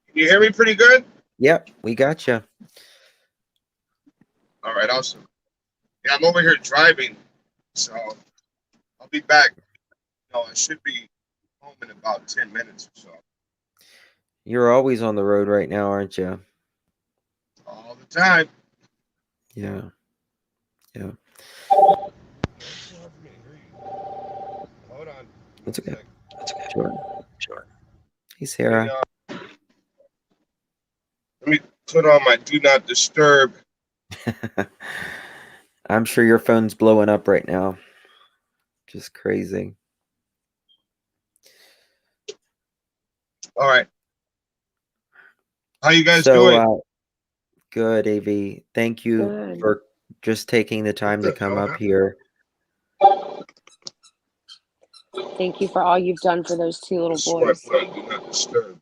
Can you hear me pretty good? Yep, we got you. All right, awesome. Yeah, I'm over here driving, so I'll be back. No, I should be home in about 10 minutes or so. You're always on the road right now, aren't you? All the time. Yeah. Yeah. Hold on. That's okay. That's okay. Sure. Hey, Sarah. Let me put on my do not disturb. I'm sure your phone's blowing up right now. Just crazy. All right. How you guys doing? Good, AV. Thank you Good. for just taking the time to come up here. Thank you for all you've done for those two little That's why I boys. put on do not disturb.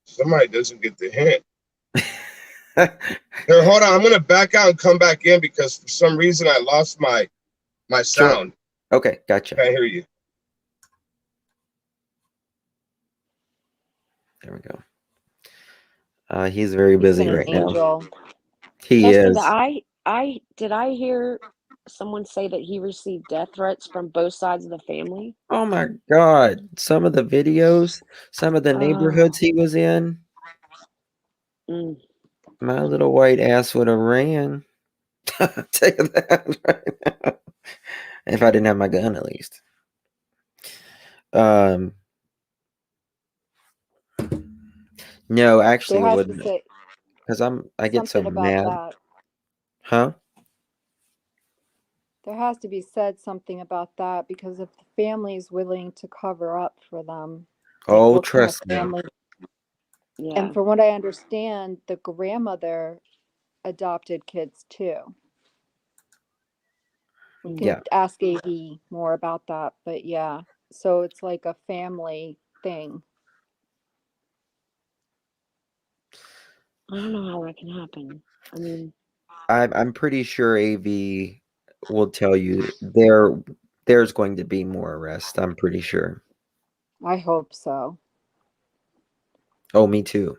Somebody doesn't get the hint. Here, hold on. I'm gonna back out and come back in because for some reason I lost my sound. Okay, gotcha. Can't hear you. There we go. He's very busy been an right now. angel. He Chester, is. did I hear someone say that he received death threats from both sides of the family? Oh my God. Some of the videos, some of the neighborhoods he was in, Mm. my little white ass would have ran. I'll tell you that right now. If I didn't have my gun, at least. No, actually, There it has to wouldn't, say because I get so something about mad. that. Huh? There has to be said something about that because if the family is willing to cover up for them, like Oh, what kind of trust me. family? Yeah. And from what I understand, the grandmother adopted kids too. We can Yeah. ask AV more about that, but yeah. So it's like a family thing. I don't know how that can happen. I mean, I'm pretty sure AV will tell you there's going to be more arrests. I'm pretty sure. I hope so. Oh, me too.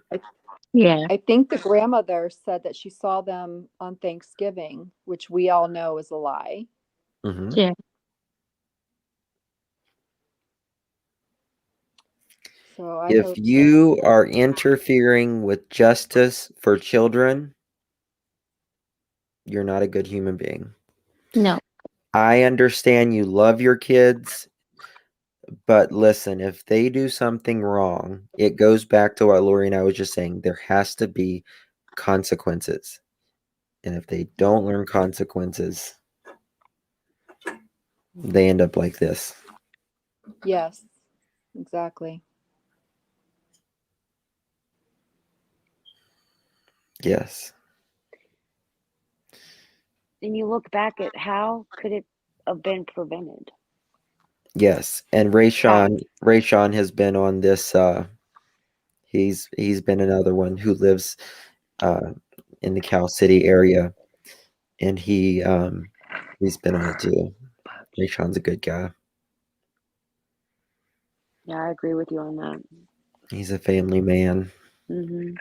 Yeah. I think the grandmother said that she saw them on Thanksgiving, which we all know is a lie. Hmm. Yeah. So I If hope so. you are interfering with justice for children, you're not a good human being. No. I understand you love your kids, but listen, if they do something wrong, it goes back to what Lori and I was just saying. There has to be consequences. And if they don't learn consequences, they end up like this. Yes, exactly. Yes. and you look back at how could it have been prevented? Yes. And Rayshawn has been on this he's been another one who lives in the Cal City area, and he's been on it too. Rayshawn's a good guy. Yeah, I agree with you on that. He's a family man. Hmm.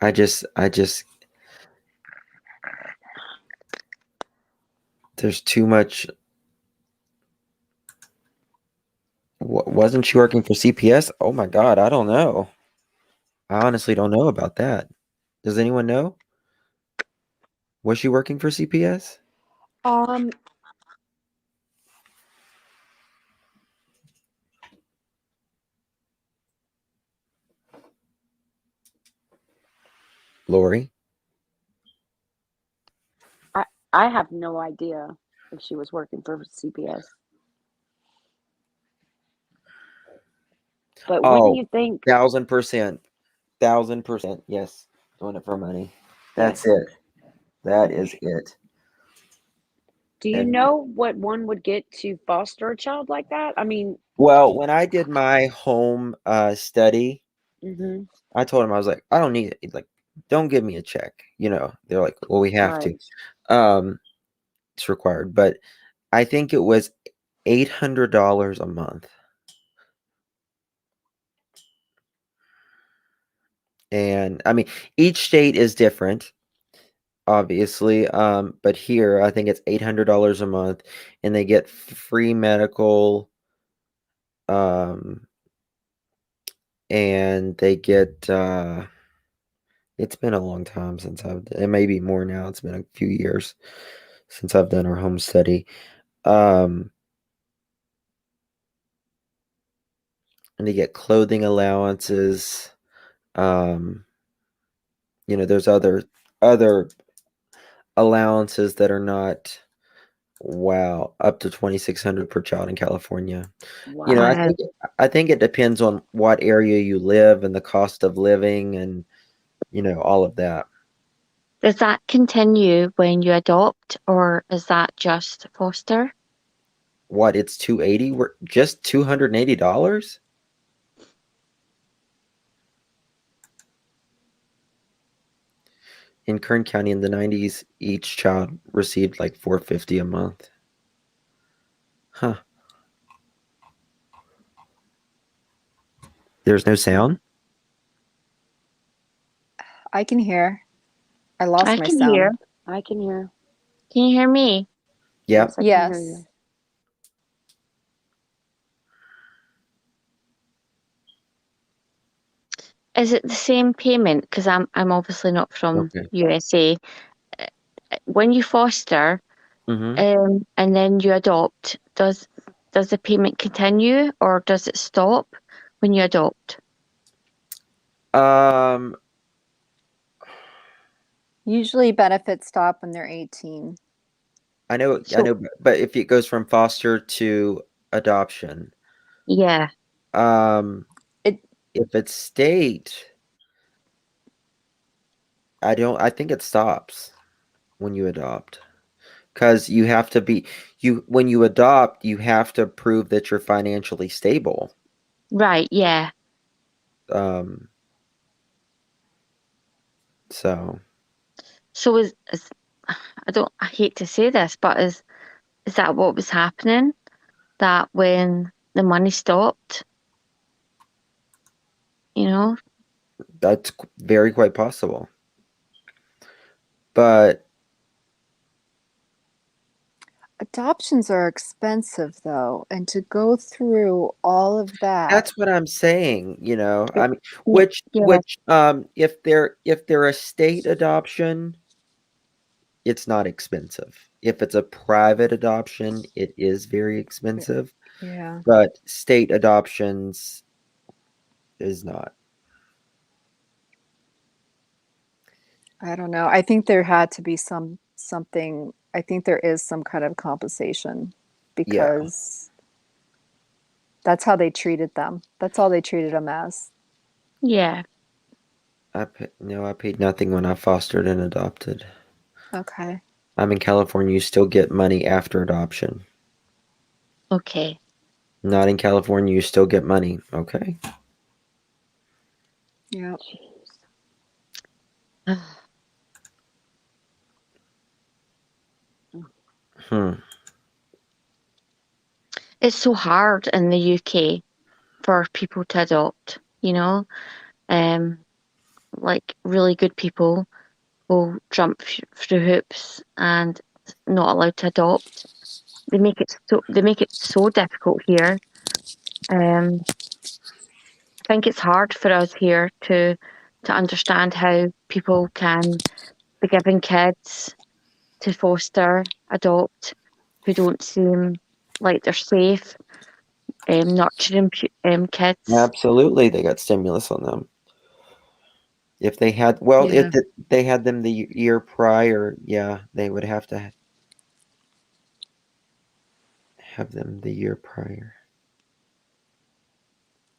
I just there's too much. Wasn't she working for CPS? Oh my God, I don't know. I honestly don't know about that. Does anyone know? Was she working for CPS? Um, Lori? I have no idea if she was working for CPS. But wouldn't Oh, you think? 1000%. 1000%. Yes. Doing it for money. That's Yes. it. That is it. Do you And know what one would get to foster a child like that? I mean, well, when I did my home study, hmm I told him, I was like, I don't need it. He's like, don't give me a check. They're like, well, we have to. right. It's required. But I think it was $800 a month. And I mean, each state is different, obviously. But here I think it's $800 a month, and they get free medical, and they get it's been a long time since it may be more now. It's been a few years since I've done our home study. Um and they get clothing allowances. Um there's other allowances that are not, wow, up to 2,600 per child in California. I Wow. Wow. think it depends on what area you live and the cost of living, and all of that. Does that continue when you adopt, or is that just foster? What, it's 280? We're just $280? In Kern County in the 90s, each child received like $450 a month. Huh. There's no sound? I can hear. I lost I my can hear. sound. I can hear. Can you hear me? Yeah. Yes, I can hear Yes. you. Is it the same payment? Because I'm obviously not from Okay. USA. When you foster, Mm-hmm. and then you adopt, does the payment continue or does it stop when you adopt? Usually benefits stop when they're 18. I know, So but if it goes from foster to adoption, yeah, um, It if it's state, I think it stops when you adopt. Because you have to be, when you adopt, you have to prove that you're financially stable. right, yeah. Um, so So is I hate to say this, but is that what was happening? That when the money stopped, you know? that's very quite possible. But adoptions are expensive though, and to go through all of that. that's what I'm saying, I mean, Yeah, yeah, if they're a state adoption, it's not expensive. If it's a private adoption, it is very expensive, Yeah, but state adoptions is not. I don't know. I think there had to be something. I think there is some kind of compensation Yeah. because that's how they treated them. That's all they treated them as. yeah. I paid nothing when I fostered and adopted. Okay. I'm in California, you still get money after adoption. Okay. Not in California, you still get money. Okay. Yeah. Jeez. Hmm. It's so hard in the UK for people to adopt, um, like really good people will jump through hoops and not allowed to adopt. They make it so difficult here. Um, I think it's hard for us here to understand how people can be giving kids to foster, adopt, who don't seem like they're safe, nurturing kids. Absolutely, they got stimulus on them. If they had, well, if Yeah. they had them the year prior, yeah, they would have to have them the year prior.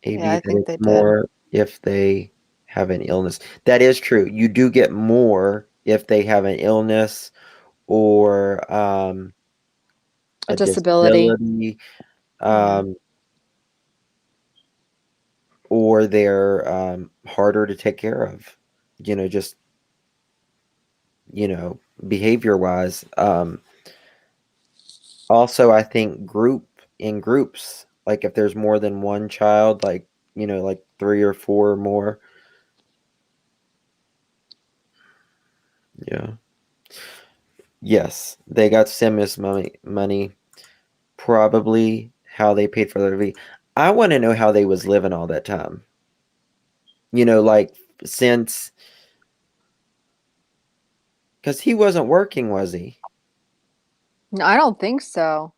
Yeah, AV I that think it's they did. more if they have an illness. That is true. You do get more if they have an illness or A a disability. disability, Yeah. um, or they're harder to take care of. Just behavior wise. Also, I think in groups, like if there's more than one child, like like 3 or 4 or more. Yeah. Yes, they got stimulus money. Probably how they paid for their V. I want to know how they was living all that time. Like since because he wasn't working, was he? No, I don't think so.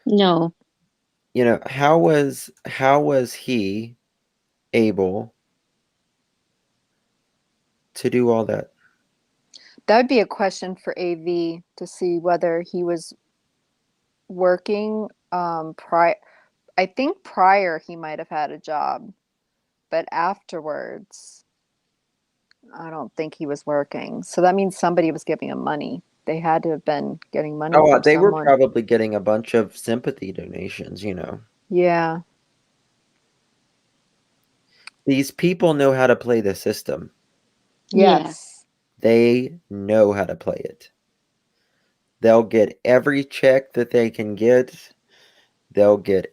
No, How was he able to do all that? That would be a question for AV to see whether he was working I think prior he might have had a job, but afterwards I don't think he was working. So that means somebody was giving him money. They had to have been getting money Oh, from they were someone. probably getting a bunch of sympathy donations. Yeah. These people know how to play the system. yeah, Yes. They know how to play it. They'll get every check that they can get. They'll get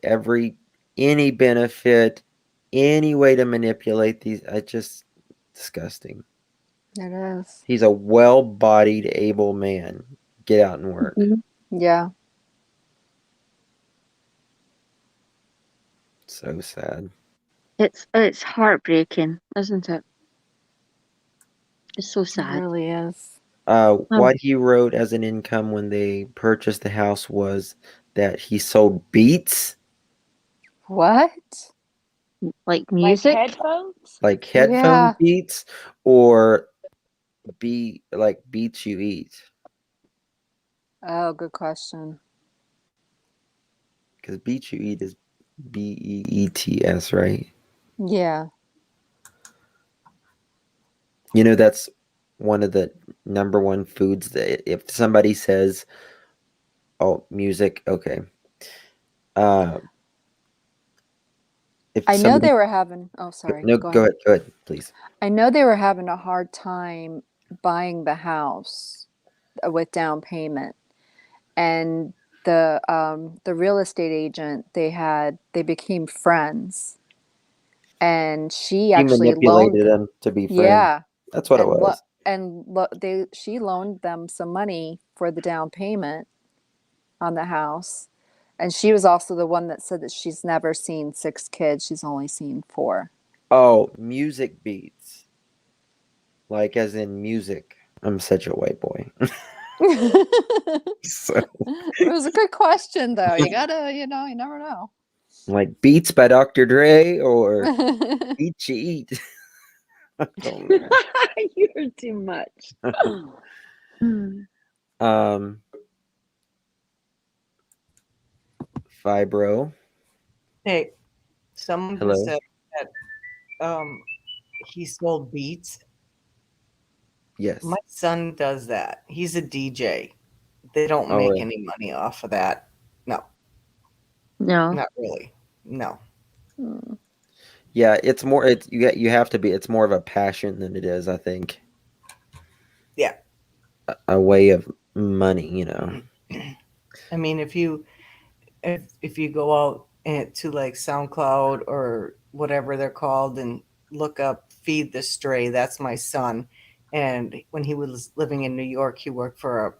any benefit, any way to manipulate these. I just disgusting. It is. He's a well-bodied, able man. Get out and work. Mhm. Yeah. So sad. It's heartbreaking, isn't it? It's so It sad. really is. What he wrote as an income when they purchased the house was that he sold beats, What? Like Like music. headphones? like headphone Yeah. beats, or beats you eat. Oh, good question. Because beats you eat is BEETS, right? Yeah. You know, that's one of the number one foods that if somebody says, "Oh, music," okay. If I know somebody they were having, oh, sorry. no, Go go ahead. ahead, please. I know they were having a hard time buying the house with down payment. And the real estate agent they became friends. And she He actually loaned, manipulated them to be friends. yeah, That's what it and was. she loaned them some money for the down payment on the house. And she was also the one that said that she's never seen 6 kids, she's only seen 4. Oh, music beats. Like as in music. I'm such a white boy. It So, was a good question, though. You gotta, you never know. like Beats by Dr. Dre or Beats You Eat. I don't know. You're too much. Um, Fibro. Hey, someone just Hello. said that he sold beats. Yes. My son does that. He's a DJ. They don't Oh, make really? any money off of that. No, No. not really. No. Yeah, it's more. You have to be. It's more of a passion than it is, I think, Yeah. a way of money. You know. I mean, if you go out to like SoundCloud or whatever they're called and look up "Feed the Stray," that's my son. And when he was living in New York, he worked for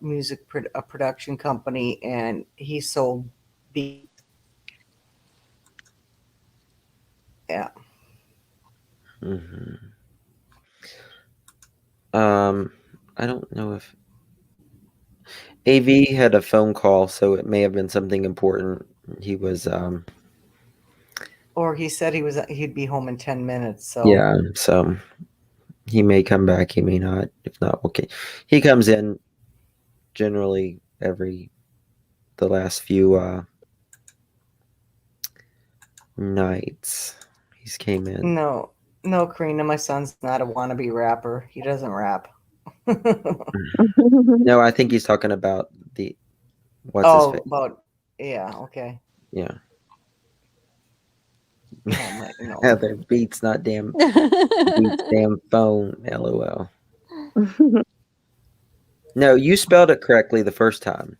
a production company, and he sold beats. Yeah. Hmm. I don't know if AV had a phone call, so it may have been something important. He was, Or he said he'd be home in 10 minutes. So yeah. So he may come back. He may not. If not, okay. He comes in generally the last few nights. He's came in. no, no, Karina, my son's not a wannabe rapper. He doesn't rap. No, I think he's talking about the what's his Oh, face. about yeah, okay. Yeah. Yeah, no. Heather beats, not damn beats, damn phone. LOL. No, you spelled it correctly the first time.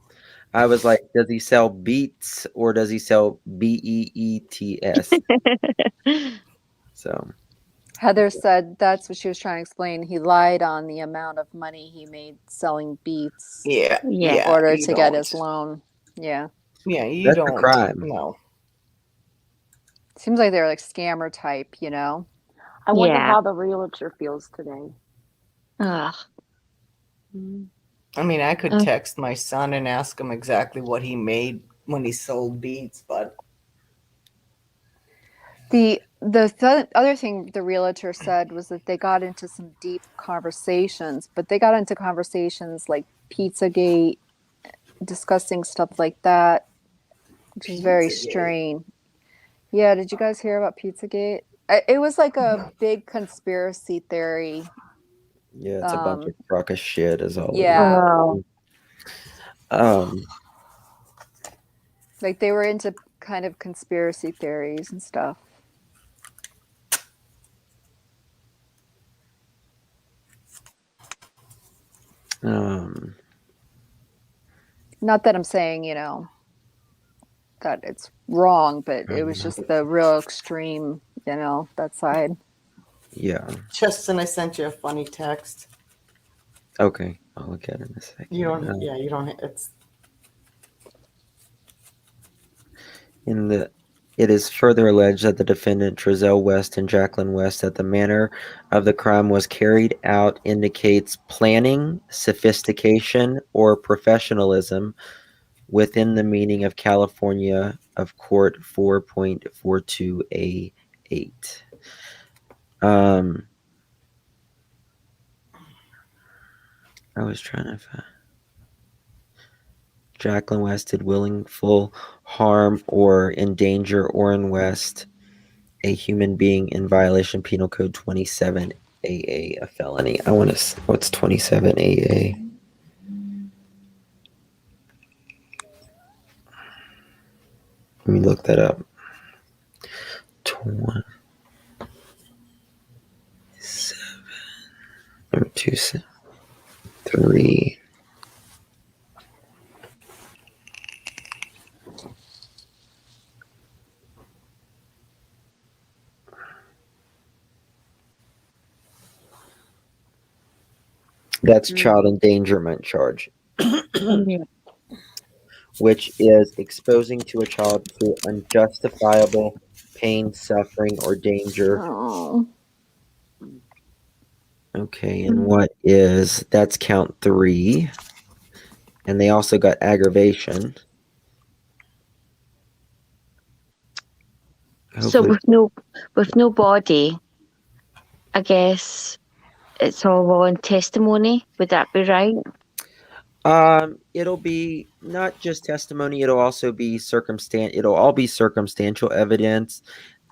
I was like, does he sell beats or does he sell BEETS? So, Heather said that's what she was trying to explain. He lied on the amount of money he made selling beats Yeah, Yeah. in yeah. order You to get his don't. loan. Yeah. Yeah, you that's a don't. crime. No. Seems like they're like scammer type, I wonder Yeah. how the realtor feels today. Ugh. I mean, I could Uh, text my son and ask him exactly what he made when he sold beats, but The other thing the realtor said was that they got into some deep conversations, but they got into conversations like Pizzagate, discussing stuff like that, which is very Pizzagate. strange. Yeah, did you guys hear about Pizzagate? It was like a big conspiracy theory. Yeah, it's a bunch of crock of shit, is all Yeah, oh. it is. like they were into kind of conspiracy theories and stuff. Um, Not that I'm saying, that it's wrong, but it was just the real extreme, that side. yeah. Justin, I sent you a funny text. Okay, I'll look at it in a second. You don't. Yeah, you don't. It's It is further alleged that the defendant Trezell West and Jacqueline West, that the manner of the crime was carried out indicates planning, sophistication, or professionalism within the meaning of California of Court 4.42A8. I was trying to find. Jacqueline West did willful harm or endanger Orrin West, a human being, in violation Penal Code 27AA, a felony. I want to. What's 27AA? Let me look that up. 27 or 273. That's child endangerment charge, Yeah. which is exposing to a child to unjustifiable pain, suffering, or danger. Oh. Okay, and that's count 3. And they also got aggravation. So with no body, I guess it's all on testimony. Would that be right? It'll be not just testimony, it'll also be it'll all be circumstantial evidence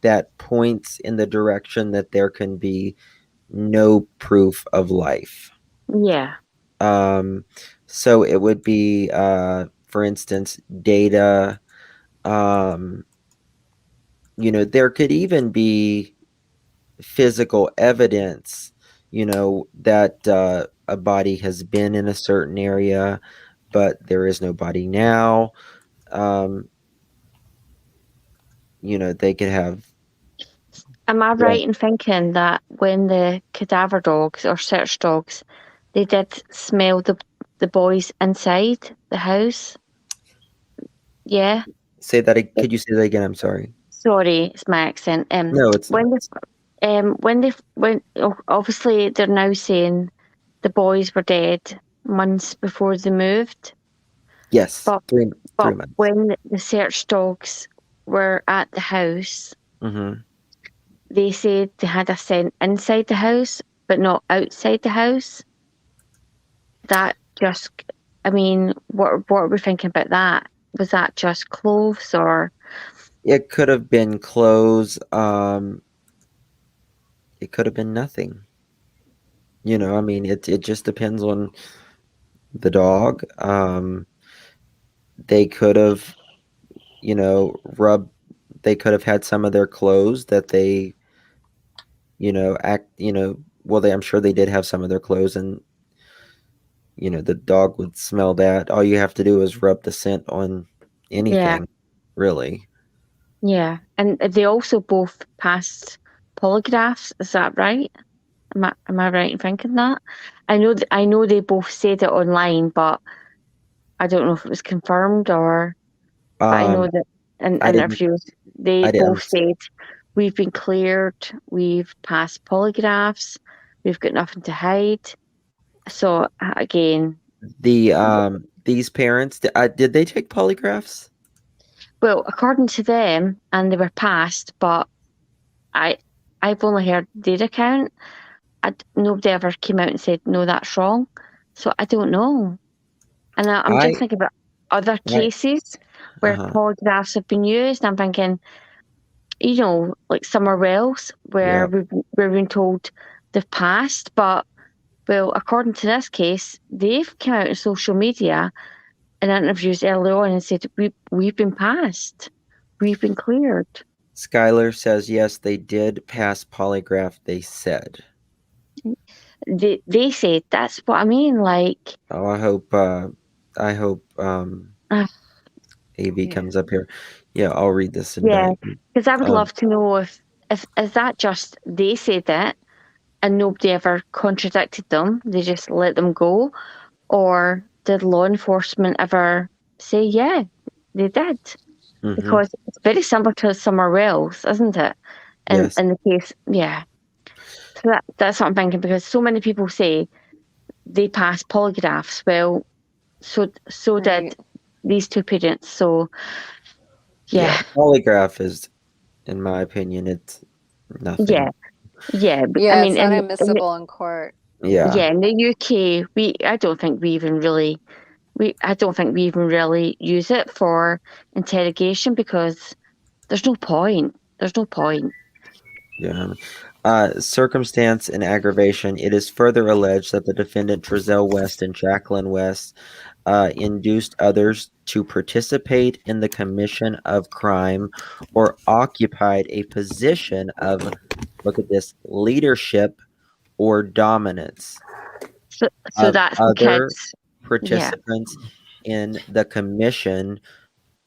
that points in the direction that there can be no proof of life. Yeah. So it would be for instance, data, there could even be physical evidence, that a body has been in a certain area, but there is no body now. They could have. Am I right in thinking that when the cadaver dogs or search dogs, they did smell the boys inside the house? Yeah. Could you say that again? I'm sorry. Sorry, it's my accent. No, it's not. When obviously they're now saying the boys were dead months before they moved. Yes, but 3 months. When the search dogs were at the house, they said they had a scent inside the house, but not outside the house. That just, I mean, what are we thinking about that? Was that just clothes or? It could have been clothes. It could have been nothing. I mean, it just depends on the dog. They could have, rubbed. They could have had some of their clothes that they, well, I'm sure they did have some of their clothes, and the dog would smell that. All you have to do is rub the scent on anything, really. Yeah, and they also both passed polygraphs. Is that right? Am I right in thinking that? I know they both said it online, but I don't know if it was confirmed or. But I know that in interviews they both said we've been cleared, we've passed polygraphs, we've got nothing to hide. So again, these parents, did they take polygraphs? Well, according to them, and they were passed, but I've only heard their account. Nobody ever came out and said no, that's wrong. So I don't know. And I'm just thinking about other cases where polygraphs have been used. I'm thinking, like somewhere else where we've been told they've passed, but well, according to this case, they've come out on social media in interviews early on and said we've been passed, we've been cleared. Skylar says yes, they did pass polygraph. They said. They said, that's what I mean. Like, oh, I hope AV comes up here. Yeah, I'll read this. Because I would love to know if is that just they said it, and nobody ever contradicted them? They just let them go? Or did law enforcement ever say, yeah, they did? Mm-hmm. Because it's very similar to somewhere else, isn't it? And Yes. in the case, yeah. So that's what I'm thinking, because so many people say they passed polygraphs. Well, so did Right. these two parents. So yeah, Polygraph is, in my opinion, it's nothing. yeah. But, Yeah, I it's mean, not in admissible in court. in the UK, I don't think we even really use it for interrogation, because there's no point. There's no point. Yeah. Circumstance and aggravation. It is further alleged that the defendant Trezell West and Jacqueline West induced others to participate in the commission of crime or occupied a position of, look at this, leadership or dominance So of that's the other kids. participants in the commission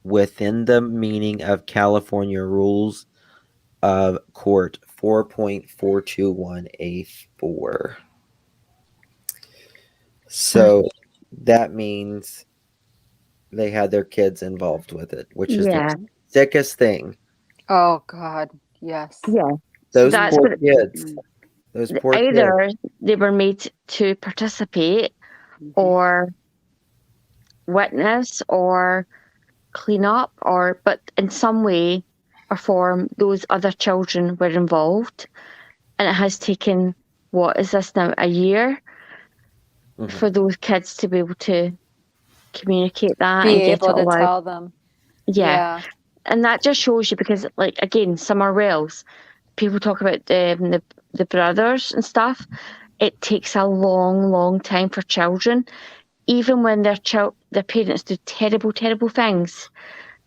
within the meaning of California Rules of Court 4.421A4. So that means they had their kids involved with it, which is the sickest thing. Oh God, yes. Yeah. Those that's poor what kids. Those poor kids. either they were made to participate or witness or clean up, but in some way or form those other children were involved. And it has taken, what is this now, a year for those kids to be able to communicate that Be and get it able to all out. tell them. Yeah. And that just shows you, because like, again, somewhere else, people talk about the brothers and stuff. It takes a long, long time for children. Even when their parents do terrible, terrible things,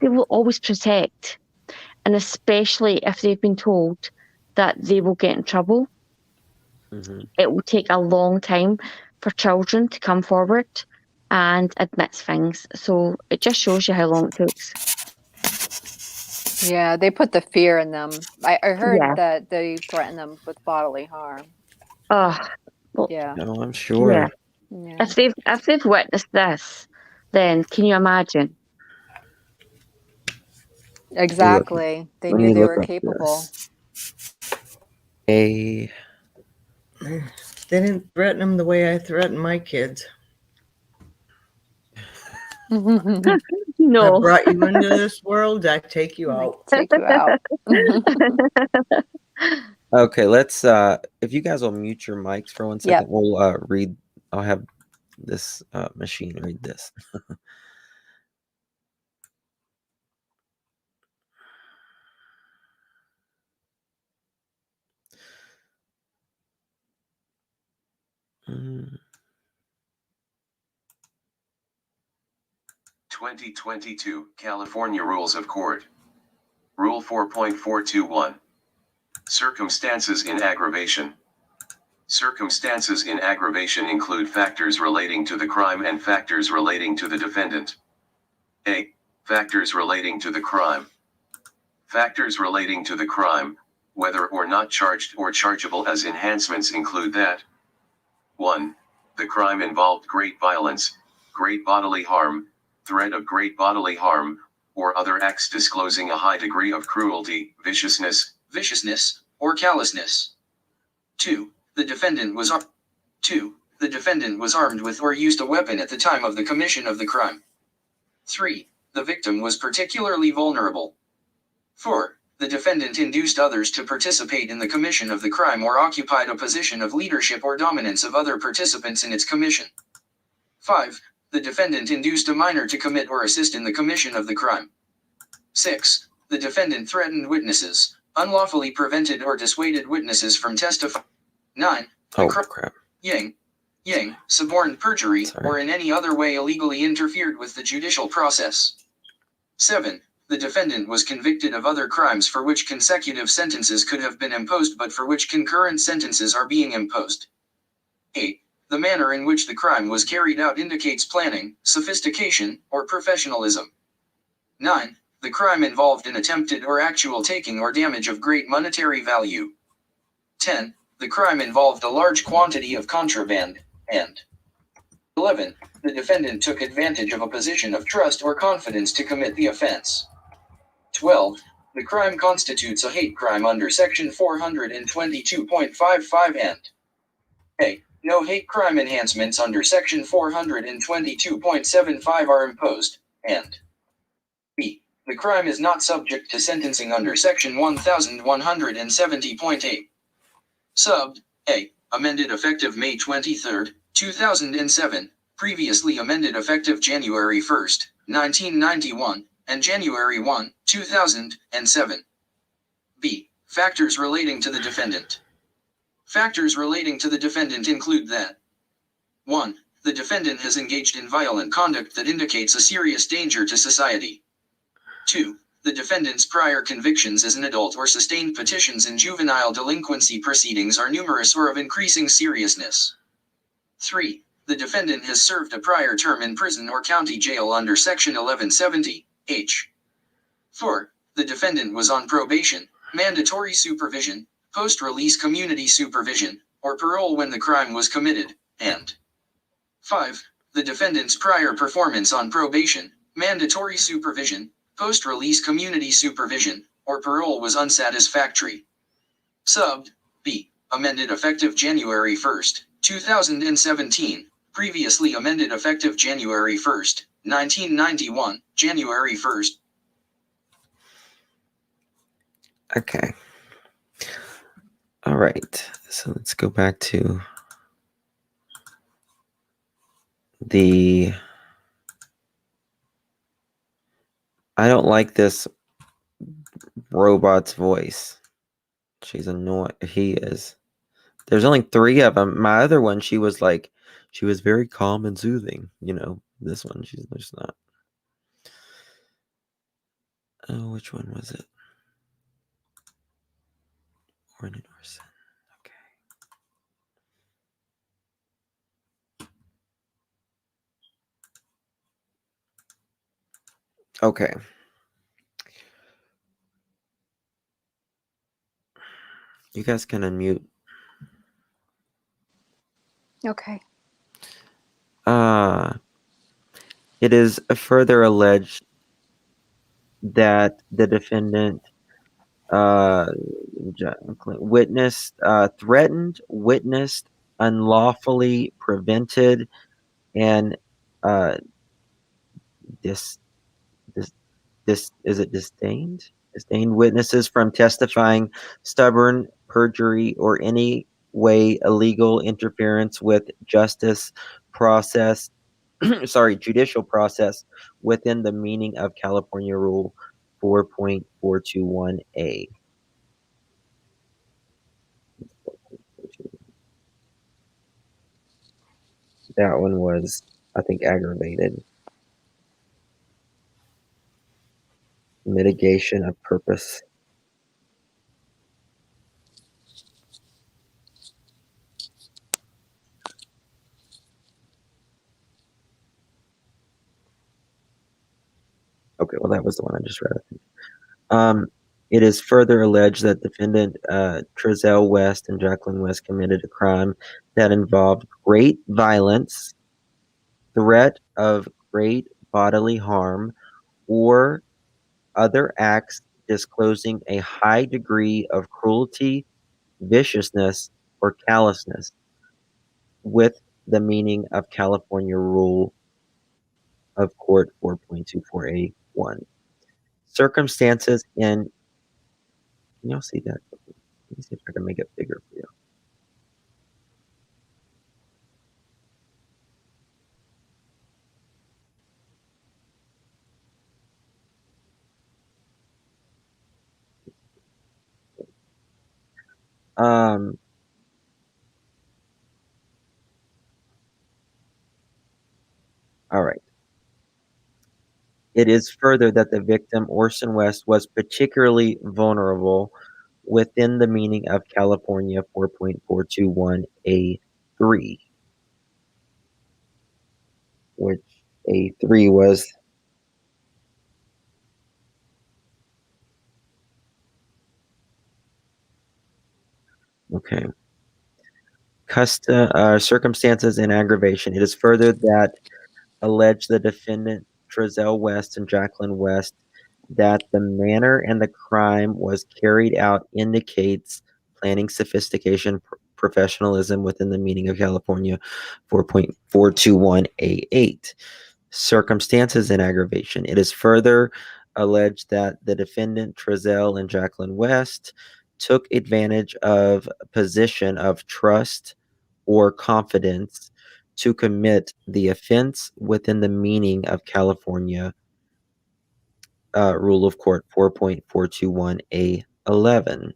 they will always protect. And especially if they've been told that they will get in trouble, it will take a long time for children to come forward and admit things. So it just shows you how long it takes. Yeah, they put the fear in them. I heard that they threaten them with bodily harm. Oh, well, Yeah. No, I'm sure. Yeah. If they've witnessed this, then can you imagine? Exactly. They knew they were capable. They didn't threaten them the way I threaten my kids. No. I brought you into this world, I take you out. Take you out. Okay, let's if you guys will mute your mics for 1 second, we'll read. I'll have this machine read this. Mm. 2022 California Rules of Court. Rule 4.421. Circumstances in aggravation. Circumstances in aggravation include factors relating to the crime and factors relating to the defendant. A. Factors relating to the crime. Factors relating to the crime, whether or not charged or chargeable as enhancements, include that 1. The crime involved great violence, great bodily harm, threat of great bodily harm, or other acts disclosing a high degree of cruelty, viciousness, or callousness. 2. The defendant was armed with or used a weapon at the time of the commission of the crime. 3. The victim was particularly vulnerable. 4. The defendant induced others to participate in the commission of the crime or occupied a position of leadership or dominance of other participants in its commission. 5. The defendant induced a minor to commit or assist in the commission of the crime. 6. The defendant threatened witnesses, unlawfully prevented or dissuaded witnesses from testifying. 9. Suborned perjury, or in any other way illegally interfered with the judicial process. 7. The defendant was convicted of other crimes for which consecutive sentences could have been imposed but for which concurrent sentences are being imposed. 8. The manner in which the crime was carried out indicates planning, sophistication, or professionalism. 9. The crime involved an attempted or actual taking or damage of great monetary value. 10. The crime involved a large quantity of contraband, and 11. The defendant took advantage of a position of trust or confidence to commit the offense. 12. The crime constitutes a hate crime under Section 422.55 and A. No hate crime enhancements under Section 422.75 are imposed, and B. The crime is not subject to sentencing under Section 1170.8. Sub. A. Amended effective May 23, 2007, previously amended effective January 1, 1991, and January 1, 2007. B. Factors relating to the defendant. Factors relating to the defendant include that 1. The defendant has engaged in violent conduct that indicates a serious danger to society. 2. The defendant's prior convictions as an adult or sustained petitions in juvenile delinquency proceedings are numerous or of increasing seriousness. 3. The defendant has served a prior term in prison or county jail under Section 1170, H. 4. The defendant was on probation, mandatory supervision, post-release community supervision, or parole when the crime was committed, and 5. The defendant's prior performance on probation, mandatory supervision, post-release community supervision, or parole was unsatisfactory. Sub. B. Amended effective January 1, 2017, previously amended effective January 1, 1991, January 1. Okay. All right. So let's go back to the. I don't like this robot's voice. She's annoying. He is. There's only 3 of them. My other one, she was very calm and soothing. You know, this one, she's just not. Oh, which one was it? Orrin Orson. Okay. You guys can unmute. Okay. It is further alleged that the defendant threatened, witnessed, unlawfully prevented, and disdained witnesses from testifying, stubborn perjury, or any way illegal interference with justice process, judicial process within the meaning of California Rule 4.421A. That one was, I think, aggravated. Mitigation of purpose. Okay, well, that was the one I just read, I think. It is further alleged that defendant Trezell West and Jacqueline West committed a crime that involved great violence, threat of great bodily harm, or other acts disclosing a high degree of cruelty, viciousness, or callousness with the meaning of California Rule of Court 4.24A1. Circumstances in, can y'all see that? Let me see if I can make it bigger for you. All right. It is further that the victim, Orson West, was particularly vulnerable within the meaning of California 4.421A3, which A3 was okay. Circumstances in aggravation. It is further that allege the defendant Trezell West and Jacqueline West that the manner and the crime was carried out indicates planning, sophistication, professionalism within the meaning of California 4.421A8. Circumstances in aggravation. It is further alleged that the defendant Trezell and Jacqueline West took advantage of a position of trust or confidence to commit the offense within the meaning of California Rule of Court 4.421A11.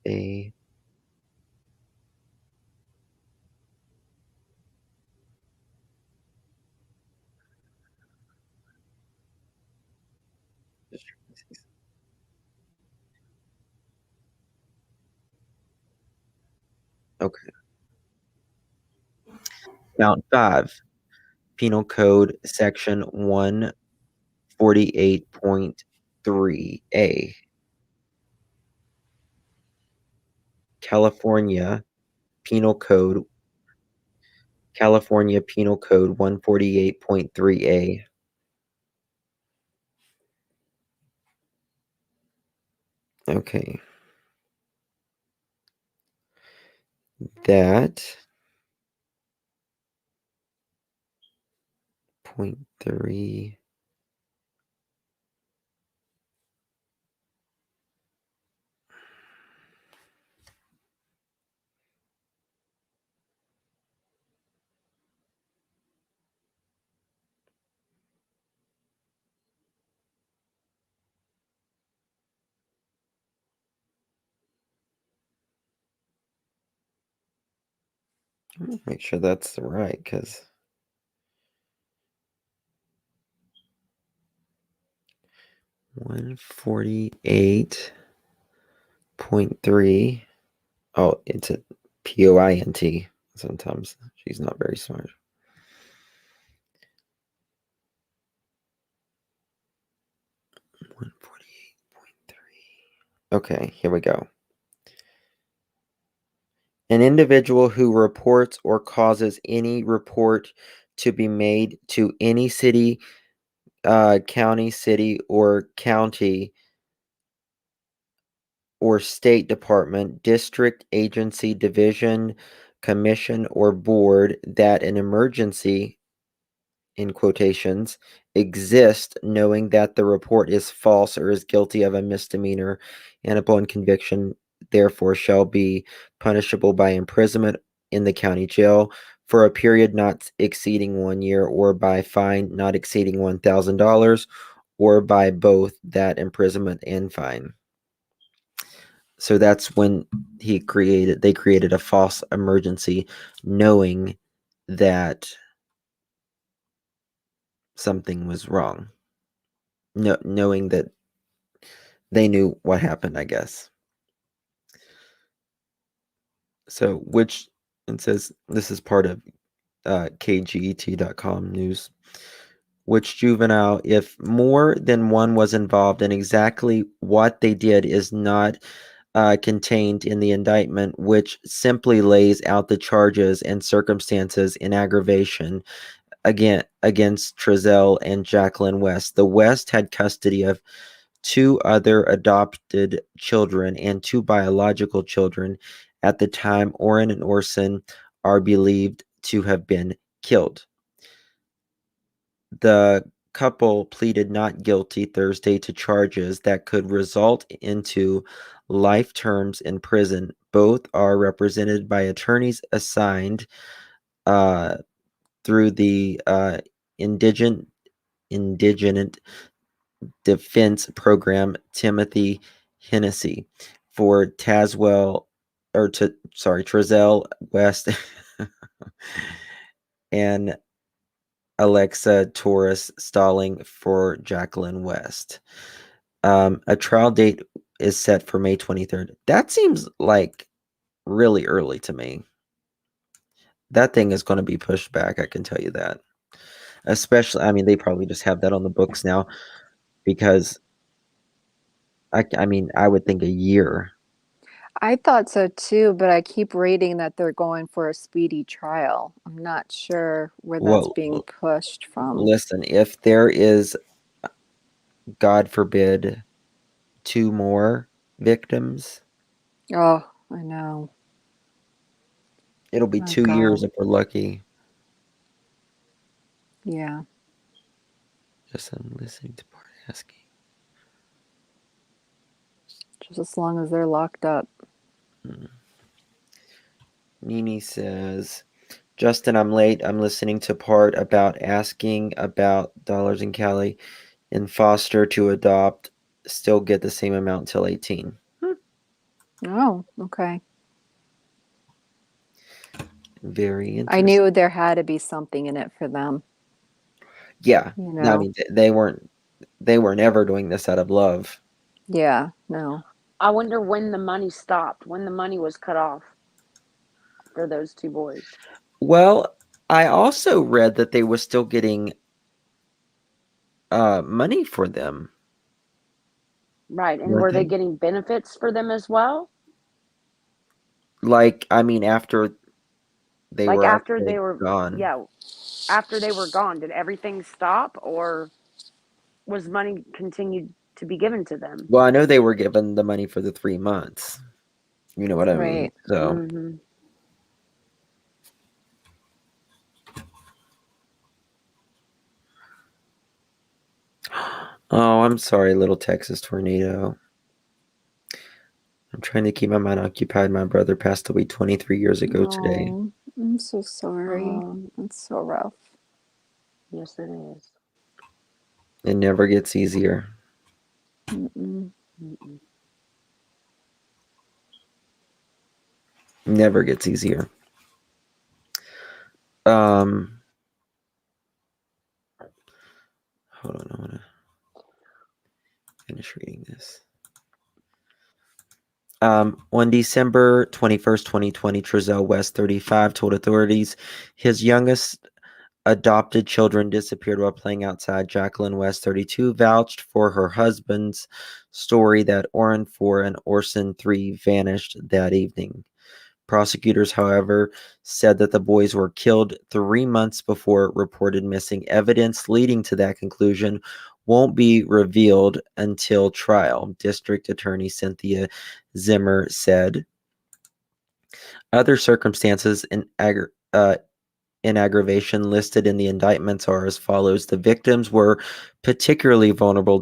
A Okay. Count 5. Penal Code Section 148.3A. California Penal Code 148.3A. Okay. That point 3. Make sure that's right, because 148.3. Oh, it's a POINT. Sometimes she's not very smart. 148.3. Okay, here we go. An individual who reports or causes any report to be made to any city, county, city, or county or state department, district, agency, division, commission, or board that an emergency, in quotations, exists, knowing that the report is false or is guilty of a misdemeanor, and upon conviction, therefore, shall be punishable by imprisonment in the county jail for a period not exceeding 1 year, or by fine not exceeding $1,000, or by both that imprisonment and fine. So that's when they created a false emergency, knowing that something was wrong. Knowing that they knew what happened, I guess. So, it says this is part of kget.com news. Which juvenile, if more than one was involved, and exactly what they did is not contained in the indictment, which simply lays out the charges and circumstances in aggravation against Trezell and Jacqueline West. The West had custody of 2 other adopted children and 2 biological children at the time Orrin and Orson are believed to have been killed. The couple pleaded not guilty Thursday to charges that could result into life terms in prison. Both are represented by attorneys assigned through the Indigent Defense Program, Timothy Hennessy, for Trezell West and Alexa Torres Stalling for Jacqueline West. A trial date is set for May 23rd. That seems like really early to me. That thing is going to be pushed back, I can tell you that. Especially, I mean, they probably just have that on the books now because I mean, I would think a year. I thought so too, but I keep reading that they're going for a speedy trial. I'm not sure where that's Well, being pushed from. listen, if there is, God forbid, 2 more victims, Oh, I know. it'll be Oh 2 years God. if we're lucky. Yeah. Just I'm listening to part asking. Just as long as they're locked up. Nini says, Justin, I'm late. I'm listening to part about asking about Dollars and Cali in foster to adopt, still get the same amount until 18. Oh, okay. Very I interesting. knew there had to be something in it for them. Yeah. You No, I know? mean, they were never doing this out of love. Yeah, no. I wonder when the money stopped, when the money was cut off for those 2 boys. Well, I also read that they were still getting money for them. Right, and Weren't were they they? getting benefits for them as well? Like, I mean, after they Like, were after actually they were gone. yeah, after they were gone, did everything stop, or was money continued to be given to them? Well, I know they were given the money for the 3 months. You know what I mean? Right. So, Mhm. oh, I'm sorry, little Texas tornado. I'm trying to keep my mind occupied. My brother passed away 23 years ago today. Oh, I'm so sorry. That's so rough. Yes, it is. It never gets easier. Mm-mm. Mm-mm. Never gets easier. Hold on, I want to finish reading this. On December 21st, 2020, Trezell West, 35, told authorities his youngest adopted children disappeared while playing outside. Jacqueline West, 32, vouched for her husband's story that Orrin 4 and Orson 3 vanished that evening. Prosecutors, however, said that the boys were killed 3 months before reported missing. Evidence leading to that conclusion won't be revealed until trial, District Attorney Cynthia Zimmer said. Other circumstances in aggravation listed in the indictments are as follows. The victims were particularly vulnerable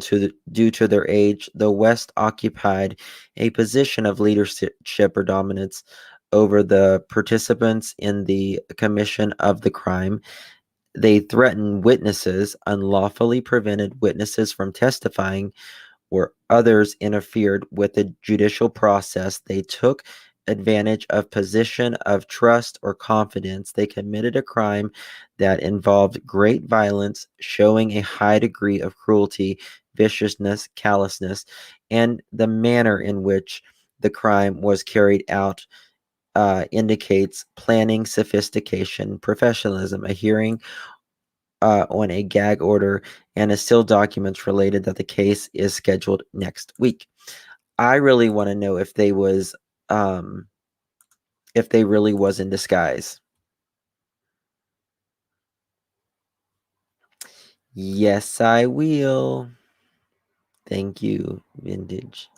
due to their age. The West occupied a position of leadership or dominance over the participants in the commission of the crime. They threatened witnesses, unlawfully prevented witnesses from testifying, where others interfered with the judicial process. They took advantage of position of trust or confidence. They committed a crime that involved great violence, showing a high degree of cruelty, viciousness, callousness, and the manner in which the crime was carried out indicates planning, sophistication, professionalism. A hearing on a gag order and a still documents related that the case is scheduled next week. I really want to know if they really was in disguise. Yes, I will. Thank you, Vintage.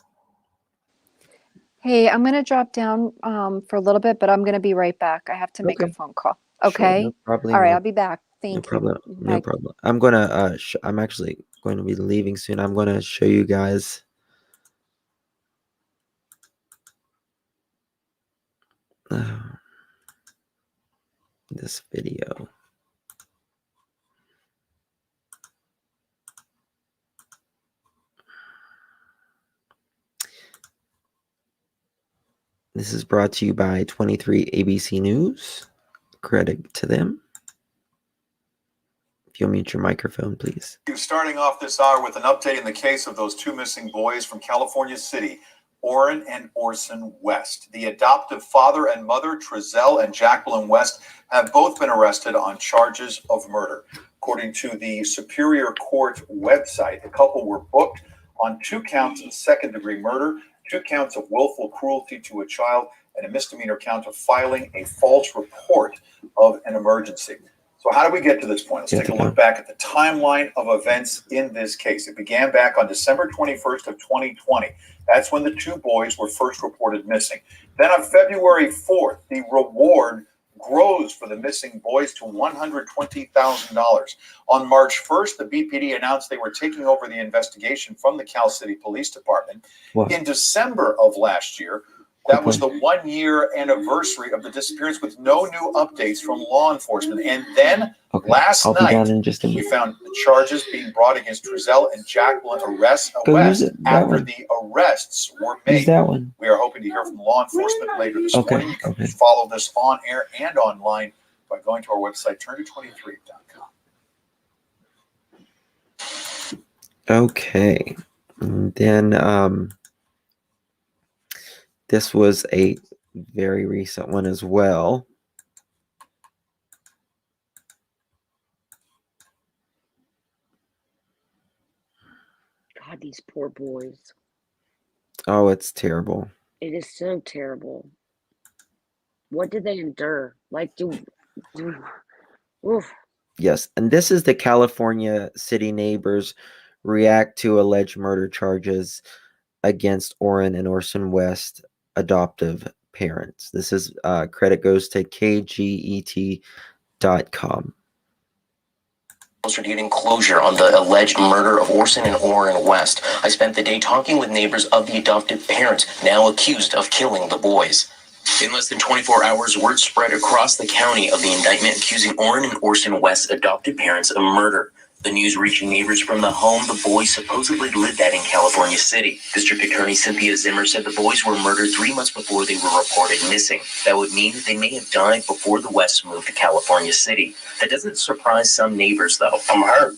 Hey, I'm gonna drop down for a little bit, but I'm gonna be right back. I have to make a Okay, phone call. sure, no Okay? All right, problemo. I'll be back. No Thank you. problem. No Bye. problem. I'm gonna. I'm actually going to be leaving soon. I'm gonna show you guys. This video. This is brought to you by 23 ABC News. Credit to them. If you'll mute your microphone, please. Starting off this hour with an update in the case of those 2 missing boys from California City, Orrin and Orson West. The adoptive father and mother, Trezell and Jacqueline West, have both been arrested on charges of murder. According to the Superior Court website, the couple were booked on 2 counts of second-degree murder, 2 counts of willful cruelty to a child, and a misdemeanor count of filing a false report of an emergency. So how do we get to this point? Let's take a look back at the timeline of events in this case. It began back on December 21st of 2020. That's when the 2 boys were first reported missing. Then on February 4th, the reward grows for the missing boys to $120,000. On March 1st, the BPD announced they were taking over the investigation from the Cal City Police Department. What? In December of last year, that was the 1-year anniversary of the disappearance with no new updates from law enforcement. And then last night, we found the charges being brought against Trezell and Jacqueline West after the arrests were made. We are hoping to hear from law enforcement later this morning. You can follow this on air and online by going to our website, turn23.com. Okay. And then this was a very recent one as well. God, these poor boys. Oh, it's terrible. It is so terrible. What did they endure? Like, oof. Yes, and this is the California city neighbors react to alleged murder charges against Orrin and Orson West adoptive parents. This is credit goes to kget.com. Closer to getting closure on the alleged murder of Orson and Orrin West. I spent the day talking with neighbors of the adoptive parents, now accused of killing the boys. In less than 24 hours, word spread across the county of the indictment accusing Orrin and Orson West's adoptive parents of murder. The news reaching neighbors from the home the boys supposedly lived at in California City. District Attorney Cynthia Zimmer said the boys were murdered 3 months before they were reported missing. That would mean that they may have died before the Wests moved to California City. That doesn't surprise some neighbors, though. I'm hurt.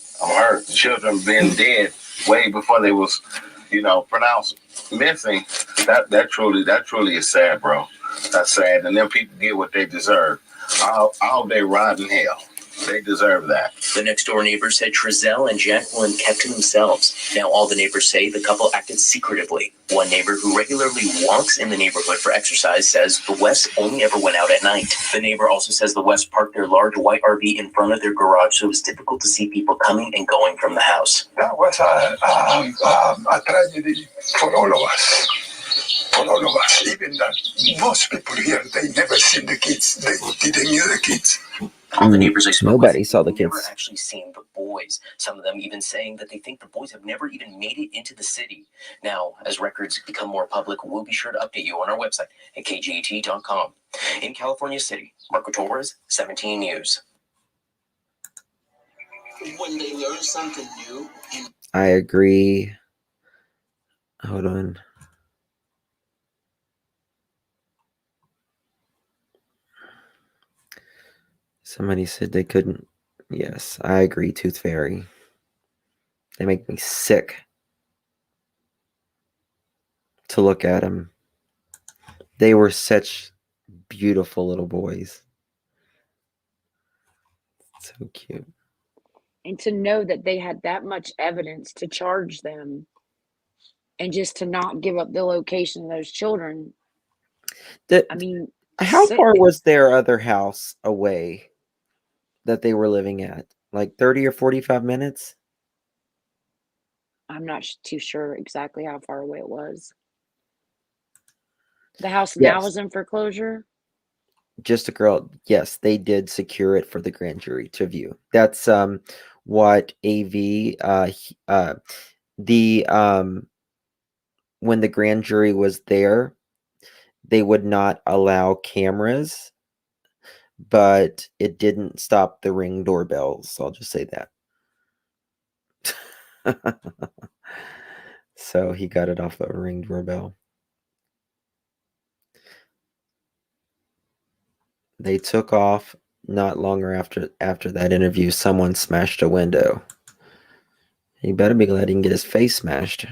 The children been dead way before they was, pronounced missing. That truly is sad, bro. That's sad. And then people get what they deserve. I hope they rot in hell. They deserve that. The next door neighbor said Trezell and Jacqueline kept to themselves. Now all the neighbors say the couple acted secretively. One neighbor who regularly walks in the neighborhood for exercise says the Wests only ever went out at night. The neighbor also says the Wests parked their large white RV in front of their garage, so it was difficult to see people coming and going from the house. That was a tragedy for all of us. Even that most people here, they never seen the kids. They didn't know the kids. All the neighbors I spoke Nobody with saw the never kids. actually seen the boys. Some of them even saying that they think the boys have never even made it into the city. Now, as records become more public, we'll be sure to update you on our website at kget.com. In California City, Marco Torres, 17 News. When they learn something new. I agree. Hold on. Somebody said they couldn't. Yes, I agree, Tooth Fairy. They make me sick to look at them. They were such beautiful little boys. So cute. And to know that they had that much evidence to charge them and just to not give up the location of those children. How far was their other house away that they were living at? Like 30 or 45 minutes? I'm not too sure exactly how far away it was. The house now is in foreclosure? Just a girl. Yes, they did secure it for the grand jury to view. That's what AV when the grand jury was there, they would not allow cameras, but it didn't stop the Ring doorbells. So I'll just say that. So he got it off a Ring doorbell. They took off. Not longer after that interview, someone smashed a window. He better be glad he can get his face smashed.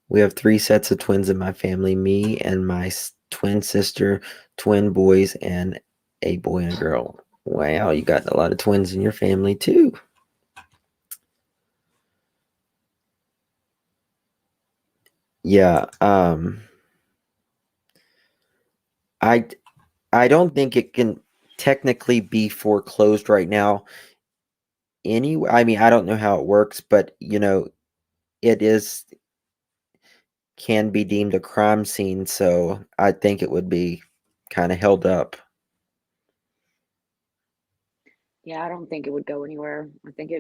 We have 3 sets of twins in my family, me and my twin sister, twin boys, and a boy and a girl. Wow, you got a lot of twins in your family too. Yeah. I don't think it can technically be foreclosed right now. Anyway, I mean, I don't know how it works, but it can be deemed a crime scene, so I think it would be kind of held up. Yeah, I don't think it would go anywhere. I think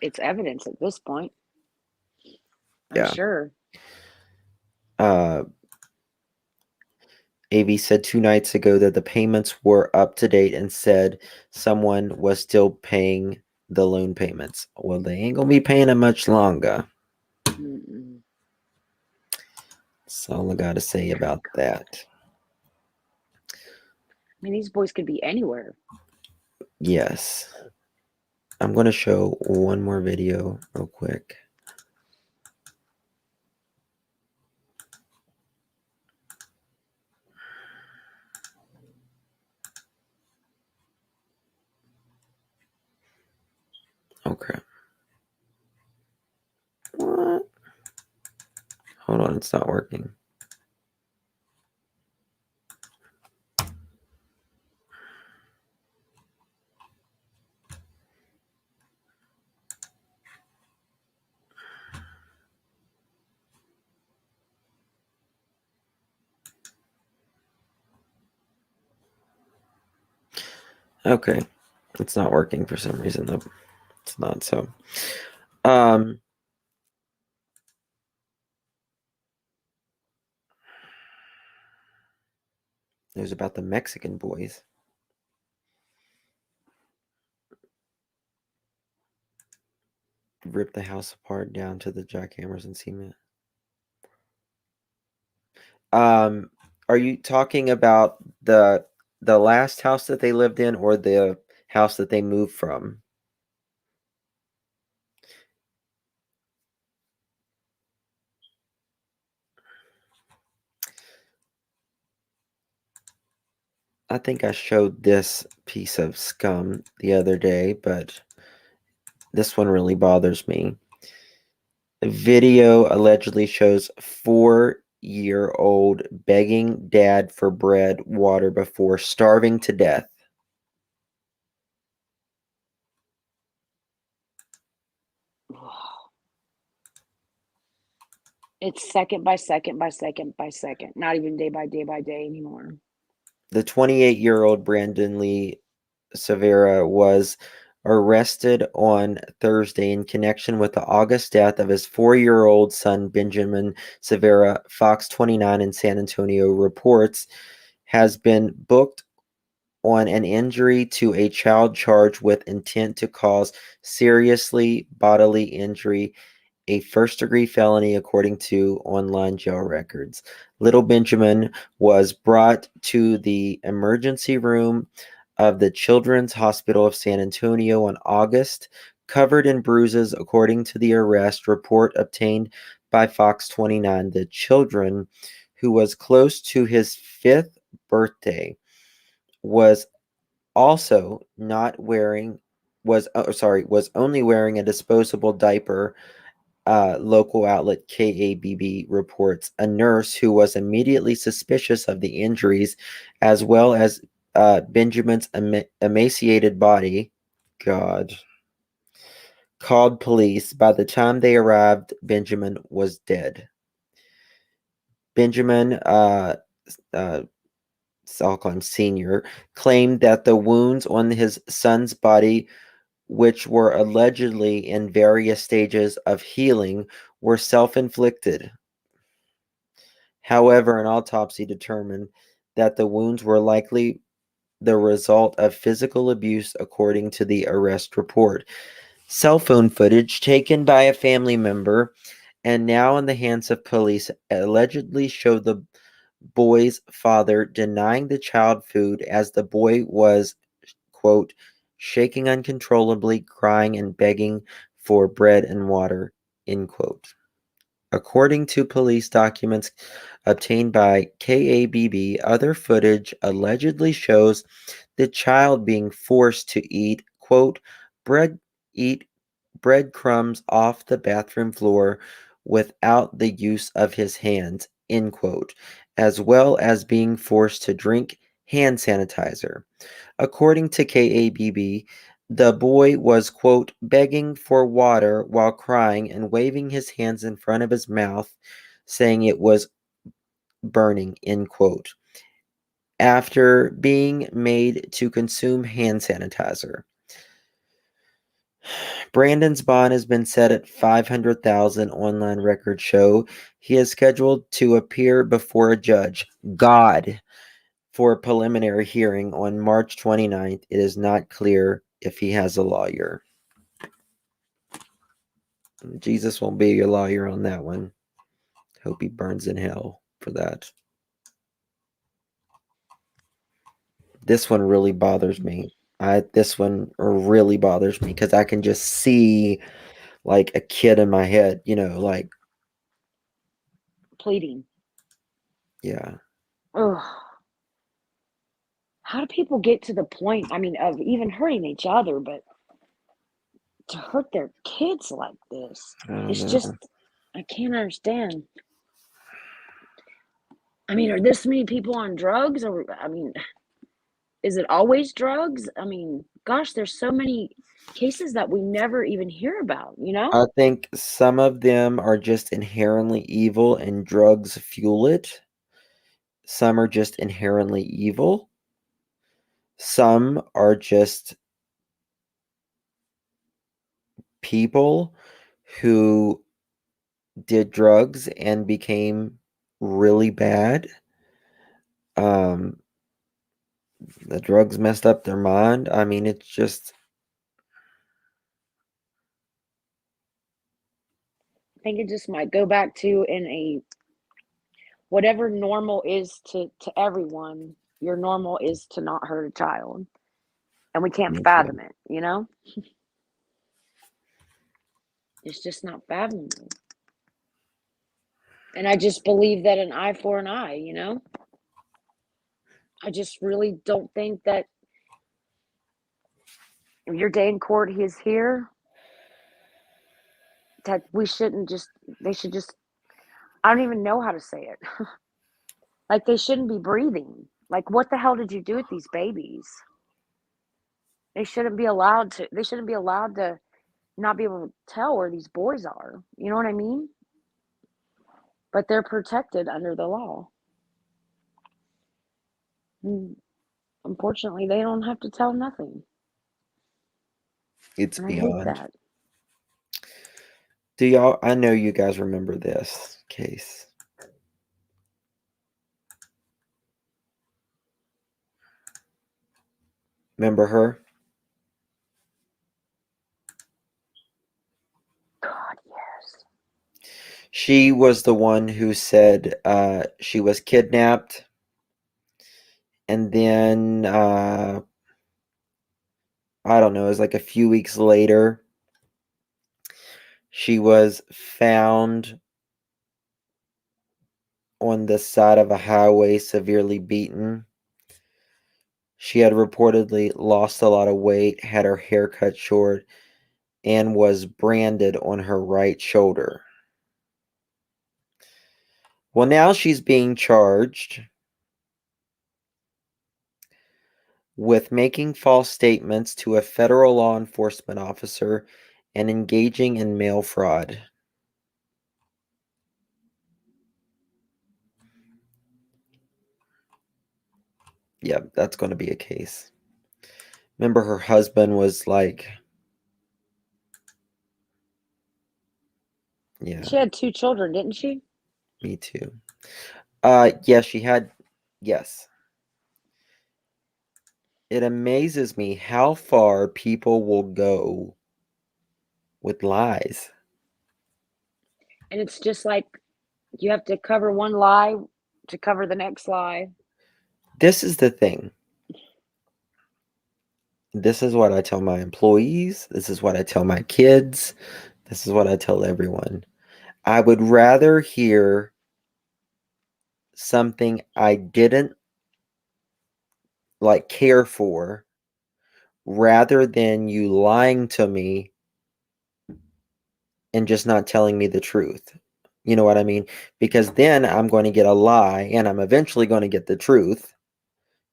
it's evidence at this point. I'm Yeah. sure. AV said 2 nights ago that the payments were up to date and said someone was still paying the loan payments. Well, they ain't gonna be paying it much longer. Mm-mm. That's all I gotta say about that. I mean, these boys could be anywhere. Yes. I'm gonna show one more video real quick. Okay. What? Hold on, it's not working. Okay. It's not working for some reason though. It's not so. It was about the Mexican boys. Ripped the house apart down to the jackhammers and cement. Are you talking about the last house that they lived in or the house that they moved from? I think I showed this piece of scum the other day, but this one really bothers me. The video allegedly shows 4-year-old begging dad for bread, water before starving to death. It's second by second by second by second, not even day by day by day anymore. The 28-year-old Brandon Lee Severa was arrested on Thursday in connection with the August death of his 4-year-old son, Benjamin Severa. Fox 29 in San Antonio reports has been booked on an injury to a child charged with intent to cause seriously bodily injury, a first-degree felony, according to online jail records. Little Benjamin was brought to the emergency room of the Children's Hospital of San Antonio in August, covered in bruises, according to the arrest report obtained by Fox 29. The children, who was close to his 5th birthday, was also not wearing was only wearing a disposable diaper. Local outlet KABB reports a nurse who was immediately suspicious of the injuries, as well as Benjamin's emaciated body. God. Called police. By the time they arrived, Benjamin was dead. Benjamin, I'll call him Senior, claimed that the wounds on his son's body, which were allegedly in various stages of healing, were self-inflicted. However, an autopsy determined that the wounds were likely the result of physical abuse, according to the arrest report. Cell phone footage taken by a family member and now in the hands of police allegedly showed the boy's father denying the child food as the boy was, quote, shaking uncontrollably, crying and begging for bread and water, end quote. According to police documents obtained by KABB, other footage allegedly shows the child being forced to eat, quote, breadcrumbs off the bathroom floor, without the use of his hands, end quote, as well as being forced to drink hand sanitizer. According to KABB, the boy was, quote, begging for water while crying and waving his hands in front of his mouth, saying it was burning, end quote, after being made to consume hand sanitizer. Brandon's bond has been set at $500,000. Online records show he is scheduled to appear before a judge, God, for a preliminary hearing on March 29th. It is not clear if he has a lawyer. Jesus won't be your lawyer on that one. Hope he burns in hell for that. This one really bothers me. This one really bothers me because I can just see like a kid in my head, like Pleading. Yeah. Ugh. How do people get to the point, of even hurting each other, but to hurt their kids like this? I don't It's know. just, I can't understand. Are this many people on drugs? Or, is it always drugs? Gosh, there's so many cases that we never even hear about, I think some of them are just inherently evil and drugs fuel it. Some are just inherently evil. Some are just people who did drugs and became really bad. The drugs messed up their mind. It's just I think it just might go back to whatever normal is to everyone, your normal is to not hurt a child. And we can't fathom it, It's just not fathomable. And I just believe that an eye for an eye, I just really don't think that your day in court is here, that they should just, I don't even know how to say it. Like, they shouldn't be breathing. Like, what the hell did you do with these babies? They shouldn't be allowed to not be able to tell where these boys are. You know what I mean? But they're protected under the law. And unfortunately, they don't have to tell nothing. It's And I hate beyond. that. I know you guys remember this case. Remember her? God, yes. She was the one who said she was kidnapped. And then, I don't know, it was like a few weeks later, she was found on the side of a highway, severely beaten. She had reportedly lost a lot of weight, had her hair cut short, and was branded on her right shoulder. Well, now she's being charged with making false statements to a federal law enforcement officer and engaging in mail fraud. Yeah, that's going to be a case. Remember, her husband was like, yeah. She had 2 children, didn't she? Me too. Yeah, she had, yes. It amazes me how far people will go with lies. And it's just like you have to cover one lie to cover the next lie. This is the thing. This is what I tell my employees. This is what I tell my kids. This is what I tell everyone. I would rather hear something I didn't care for rather than you lying to me and just not telling me the truth. You know what I mean? Because then I'm going to get a lie and I'm eventually going to get the truth.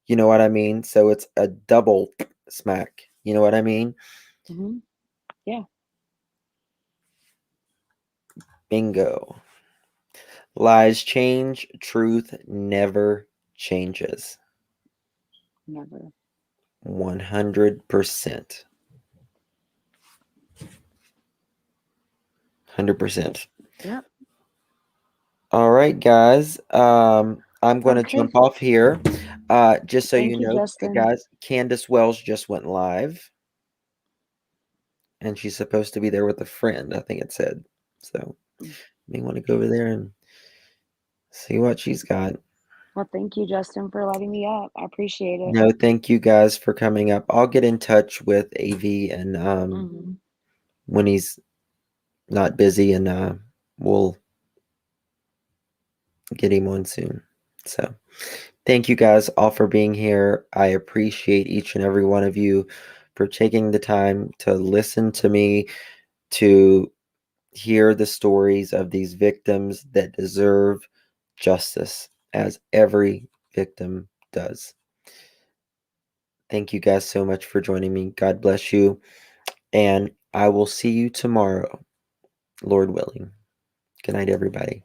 You know what I mean? So it's a double smack. You know what I mean? Mm-hmm. Yeah. Bingo. Lies change, truth never changes. Never. 100%. 100%. Yep. All right, guys. I'm going to Okay. jump off here. Just so Thank you you, know, Justin. guys, Candace Wells just went live. And she's supposed to be there with a friend, I think it said. So you may want to go over there and see what she's got. Well, thank you, Justin, for letting me up. I appreciate it. No, thank you guys for coming up. I'll get in touch with AV and Mhm. when he's not busy, and we'll get him on soon. So thank you guys all for being here. I appreciate each and every one of you for taking the time to listen to me, to hear the stories of these victims that deserve justice, as every victim does. Thank you guys so much for joining me. God bless you. And I will see you tomorrow, Lord willing. Good night, everybody.